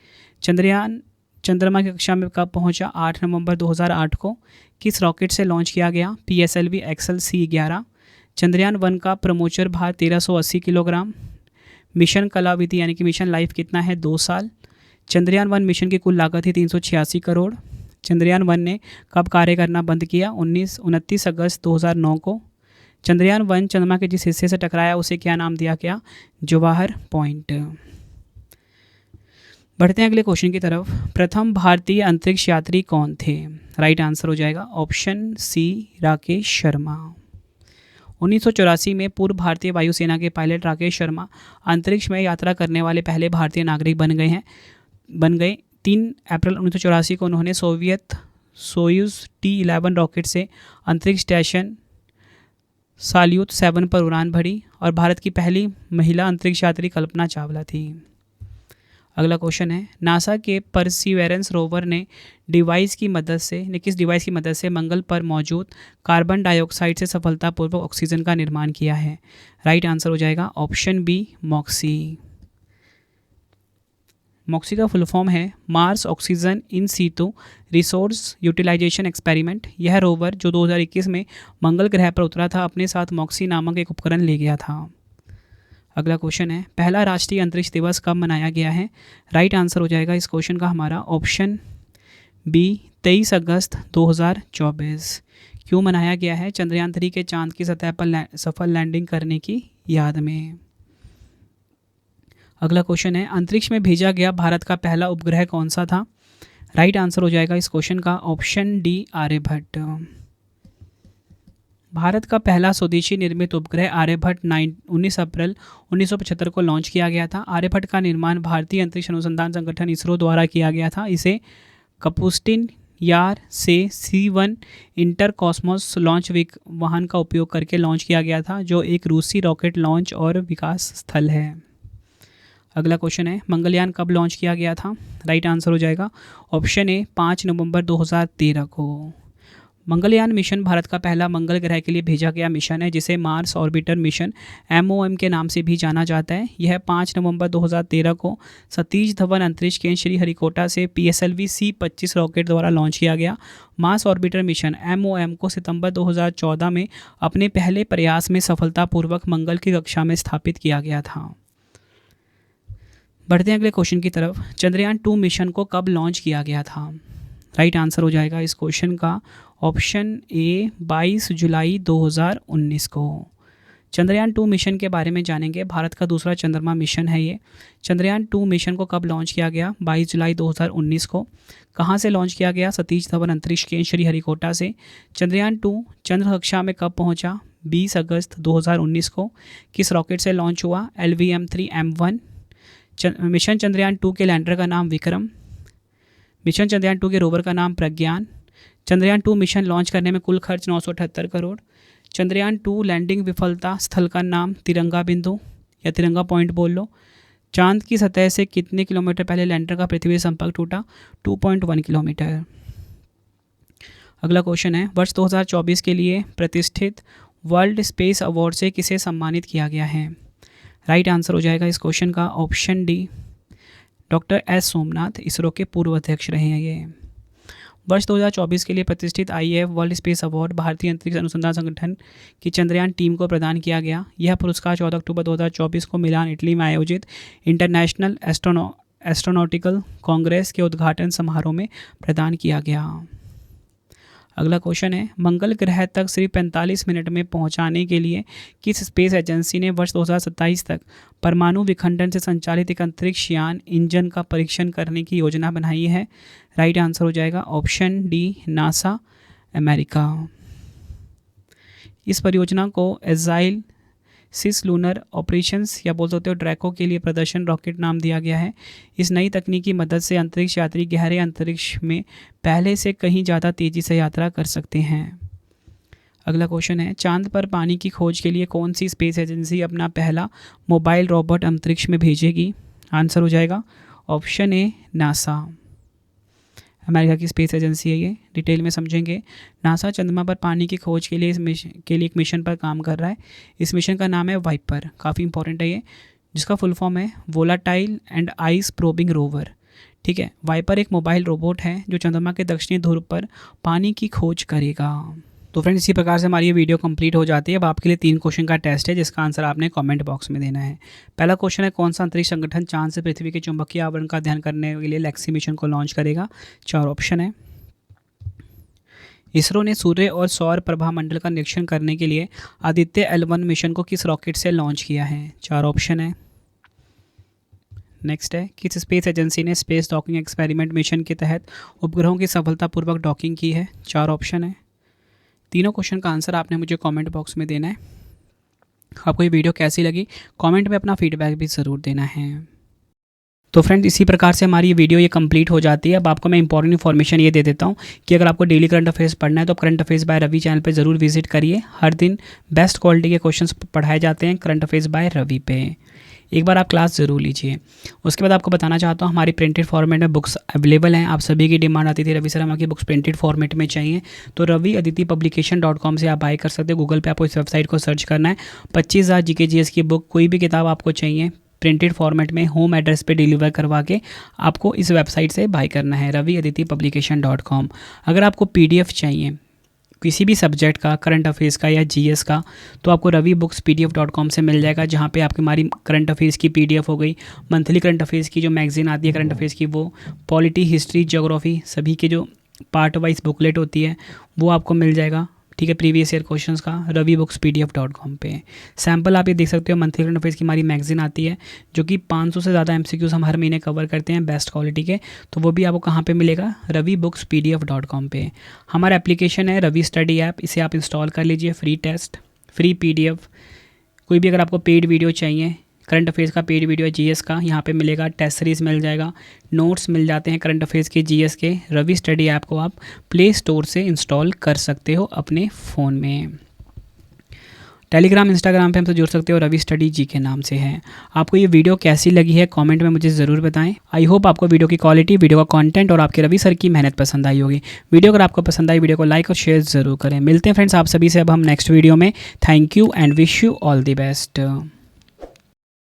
A: चंद्रयान चंद्रमा की कक्षा में कब पहुंचा? 8 नवंबर 2008 को। किस रॉकेट से लॉन्च किया गया? PSLV axle C11। चंद्रयान 1 का प्रमोचर भार 1380 किलोग्राम। मिशन कालावधि यानी कि मिशन लाइफ कितना है? 2 साल। चंद्रयान 1 मिशन की कुल लागत है 386 करोड़। चंद्रयान 1 ने कब कार्य करना बंद किया? 29 अगस्त 2009 को। चंद्रयान 1 चंद्रमा के जिस हिस्से से टकराया उसे क्या नाम दिया गया? जवाहर पॉइंट। बढ़ते हैं अगले क्वेश्चन की तरफ। प्रथम भारतीय अंतरिक्ष यात्री कौन थे? राइट आंसर हो जाएगा ऑप्शन सी, राकेश शर्मा। 1984 में पूर्व भारतीय वायुसेना के पायलट राकेश शर्मा अंतरिक्ष में यात्रा करने वाले पहले भारतीय नागरिक बन गए। 3 अप्रैल 1984 को उन्होंने सोवियत सोयूज़ T-11 रॉकेट से अंतरिक्ष स्टेशन साल्यूट 7 पर उड़ान भरी और भारत की पहली महिला अंतरिक्ष यात्री कल्पना चावला थी। अगला क्वेश्चन है, नासा के परसिवेरेंस रोवर ने किस डिवाइस की मदद से मंगल पर मौजूद कार्बन डाइऑक्साइड से सफलतापूर्वक ऑक्सीजन का निर्माण किया है? राइट आंसर हो जाएगा ऑप्शन बी, मॉक्सी। मॉक्सी का फुल फॉर्म है Mars oxygen in situ resource utilisation experiment. यह रोवर जो 2021 में मंगल ग्रह पर उतरा था, अपने साथ मॉक्सी नामक एक उपकरण ले गया था। अगला क्वेश्चन है, पहला राष्ट्रीय अंतरिक्ष दिवस कब मनाया गया है? राइट आंसर हो जाएगा इस क्वेश्चन का हमारा ऑप्शन बी, 23 अगस्त 2024। क्यों मनाया गया है? चंद्रयान 3 के चांद की सतह पर सफल लैंडिंग करने की याद में। अगला क्वेश्चन है, अंतरिक्ष में भेजा गया भारत का पहला उपग्रह कौन सा था? राइट आंसर हो जाएगा इस क्वेश्चन का ऑप्शन डी, आर्यभट्ट। भारत का पहला स्वदेशी निर्मित उपग्रह आर्यभट्ट 19 अप्रैल 1975 को लॉन्च किया गया था। आर्यभट्ट का निर्माण भारतीय अंतरिक्ष अनुसंधान संगठन इसरो द्वारा किया गया था। इसे कपुस्टिन यार से C1 इंटर कॉस्मोस लॉन्च वाहन का उपयोग करके लॉन्च किया गया था, जो एक रूसी रॉकेट लॉन्च और विकास स्थल है। अगला क्वेश्चन है, मंगलयान कब लॉन्च किया गया था? राइट आंसर हो जाएगा ऑप्शन ए, 5 नवंबर 2013 को। मंगलयान मिशन भारत का पहला मंगल ग्रह के लिए भेजा गया मिशन है, जिसे मार्स ऑर्बिटर मिशन MOM के नाम से भी जाना जाता है। यह 5 नवंबर 2013 को सतीश धवन अंतरिक्ष केंद्र श्रीहरिकोटा से PSLV C-25 रॉकेट द्वारा लॉन्च किया गया। मार्स ऑर्बिटर मिशन MOM को सितंबर 2014 में अपने पहले प्रयास में सफलतापूर्वक मंगल की कक्षा में स्थापित किया गया था। बढ़ते हैं अगले क्वेश्चन की तरफ। चंद्रयान 2 मिशन को कब लॉन्च किया गया था? राइट आंसर हो जाएगा इस क्वेश्चन का ऑप्शन ए, 22 जुलाई 2019 को। चंद्रयान 2 मिशन के बारे में जानेंगे। भारत का दूसरा चंद्रमा मिशन है ये। चंद्रयान 2 मिशन को कब लॉन्च किया गया? 22 जुलाई 2019 को। कहाँ से लॉन्च किया गया? सतीश धवन अंतरिक्ष केंद्र श्रीहरिकोटा से। चंद्रयान 2 चंद्र कक्षा में कब पहुँचा? 20 अगस्त 2019 को। किस रॉकेट से लॉन्च हुआ? LVM-3M1। मिशन चंद्रयान 2 के लैंडर का नाम विक्रम। मिशन चंद्रयान 2 के रोवर का नाम प्रज्ञान। चंद्रयान 2 मिशन लॉन्च करने में कुल खर्च 978 करोड़। चंद्रयान 2 लैंडिंग विफलता स्थल का नाम तिरंगा बिंदु या तिरंगा पॉइंट बोल लो। चांद की सतह से कितने किलोमीटर पहले लैंडर का पृथ्वी से संपर्क टूटा? 2.1 किलोमीटर। अगला क्वेश्चन है, वर्ष 2024 के लिए प्रतिष्ठित वर्ल्ड स्पेस अवार्ड से किसे सम्मानित किया गया है? राइट आंसर हो जाएगा इस क्वेश्चन का option D, doctor S Somnath. ISRO के पूर्व अध्यक्ष रहे हैं ये। वर्ष 2024 के लिए प्रतिष्ठित IAF वर्ल्ड स्पेस अवार्ड भारतीय अंतरिक्ष अनुसंधान संगठन की चंद्रयान टीम को प्रदान किया गया। यह पुरस्कार 14 अक्टूबर 2024 को मिलान, इटली में आयोजित इंटरनेशनल एस्ट्रोनॉटिकल कांग्रेस के उद्घाटन समारोह में प्रदान किया गया। अगला क्वेश्चन है, मंगल ग्रह तक सिर्फ 45 मिनट में पहुंचाने के लिए किस स्पेस एजेंसी ने वर्ष 2027 तक परमाणु विखंडन से संचालित एक अंतरिक्ष यान इंजन का परीक्षण करने की योजना बनाई है? राइट आंसर हो जाएगा ऑप्शन डी, नासा, अमेरिका। इस परियोजना को एजाइल सिस लूनर ऑपरेशंस या बोल सकते हो ड्रैको के लिए प्रदर्शन रॉकेट नाम दिया गया है। इस नई तकनीक की मदद से अंतरिक्ष यात्री गहरे अंतरिक्ष में पहले से कहीं ज़्यादा तेज़ी से यात्रा कर सकते हैं। अगला क्वेश्चन है, चांद पर पानी की खोज के लिए कौन सी स्पेस एजेंसी अपना पहला मोबाइल रोबोट अंतरिक्ष में भेजेगी? आंसर हो जाएगा ऑप्शन ए, नासा। अमेरिका की स्पेस एजेंसी है ये, डिटेल में समझेंगे। नासा चंद्रमा पर पानी की खोज के लिए एक मिशन पर काम कर रहा है। इस मिशन का नाम है वाइपर, काफ़ी इंपॉर्टेंट है ये, जिसका फुल फॉर्म है volatile and ice probing rover. ठीक है, वाइपर एक मोबाइल रोबोट है जो चंद्रमा के दक्षिणी ध्रुव पर पानी की खोज करेगा। तो फ्रेंड्स, इसी प्रकार से हमारी ये वीडियो कंप्लीट हो जाती है। अब आपके लिए 3 क्वेश्चन का टेस्ट है, जिसका आंसर आपने कमेंट बॉक्स में देना है। पहला क्वेश्चन है, कौन सा अंतरिक्ष संगठन चांद से पृथ्वी के चुंबकीय आवरण का अध्ययन करने के लिए लेक्सी मिशन को लॉन्च करेगा? 4 ऑप्शन है। इसरो ने सूर्य और सौर प्रभा मंडल का निरीक्षण करने के लिए आदित्य L1 मिशन को किस रॉकेट से लॉन्च किया है? 4 ऑप्शन है। नेक्स्ट है, किस स्पेस एजेंसी ने स्पेस डॉकिंग एक्सपेरिमेंट मिशन के तहत उपग्रहों की सफलतापूर्वक डॉकिंग की है? 4 ऑप्शन है। तीनों क्वेश्चन का आंसर आपने मुझे कमेंट बॉक्स में देना है। आपको ये वीडियो कैसी लगी कमेंट में अपना फीडबैक भी ज़रूर देना है। तो फ्रेंड्स इसी प्रकार से हमारी ये वीडियो ये कंप्लीट हो जाती है। अब आपको मैं इंपॉर्टेंट इन्फॉर्मेशन ये दे देता हूँ कि अगर आपको डेली करंट अफेयर्स पढ़ना है तो current affairs by Ravi channel पे ज़रूर विजिट करिए। हर दिन बेस्ट क्वालिटी के क्वेश्चंस पढ़ाए जाते हैं करंट अफेयर्स बाय रवि पे। एक बार आप क्लास ज़रूर लीजिए। उसके बाद आपको बताना चाहता हूँ हमारी प्रिंटेड फॉर्मेट में बुक्स अवेलेबल हैं। आप सभी की डिमांड आती थी रवि सर हमारी बुक्स प्रिंटेड फॉर्मेट में चाहिए, तो रवि अदिति पब्लिकेशन.com से आप बाय कर सकते हो। गूगल पे आपको इस वेबसाइट को सर्च करना है। 25,000 GK GS की बुक कोई भी किताब आपको चाहिए प्रिंटेड फॉर्मेट में होम एड्रेस पे डिलीवर करवा के आपको इस वेबसाइट से बाय करना है, रवि अदिति पब्लिकेशन.com। अगर आपको PDF चाहिए किसी भी सब्जेक्ट का, करंट अफेयर्स का या GS का, तो आपको रवि बुक्स PDF.com से मिल जाएगा, जहाँ पे आपकी हमारी करंट अफेयर्स की PDF हो गई, मंथली करंट अफेयर्स की जो मैगजीन आती है करंट अफेयर्स की वो, पॉलिटी, हिस्ट्री, ज्योग्राफी सभी के जो पार्ट वाइज बुकलेट होती है वो आपको मिल जाएगा। ठीक है, प्रीवियस ईयर क्वेश्चंस का रवि बुक्स PDF.com पे सैम्पल आप ये देख सकते हो। मंथली करंट अफेयर्स की हमारी मैगजीन आती है जो कि 500 से ज़्यादा MCQs हम हर महीने कवर करते हैं बेस्ट क्वालिटी के, तो वो भी आपको कहाँ पे मिलेगा, रवि बुक्स PDF.com पे। हमारा एप्लीकेशन है रवि स्टडी ऐप, इसे आप इंस्टॉल कर लीजिए। फ्री टेस्ट, फ्री PDF, कोई भी अगर आपको पेड वीडियो चाहिए, करंट अफेयर्स का पेड वीडियो GS का यहाँ पे मिलेगा, टेस्ट सीरीज़ मिल जाएगा, नोट्स मिल जाते हैं करंट अफेयर्स के GS के। रवि स्टडी ऐप को आप प्ले स्टोर से इंस्टॉल कर सकते हो अपने फ़ोन में। टेलीग्राम, इंस्टाग्राम पे हमसे जुड़ सकते हो, रवि स्टडी जी के नाम से है। आपको ये वीडियो कैसी लगी है कमेंट में मुझे ज़रूर बताएं। आई होप आपको वीडियो की क्वालिटी, वीडियो का कंटेंट और आपके रवि सर की मेहनत पसंद आई होगी। वीडियो अगर आपको पसंद आई वीडियो को लाइक और शेयर ज़रूर करें। मिलते हैं फ्रेंड्स आप सभी से अब हम नेक्स्ट वीडियो में। Thank you and wish you all the best.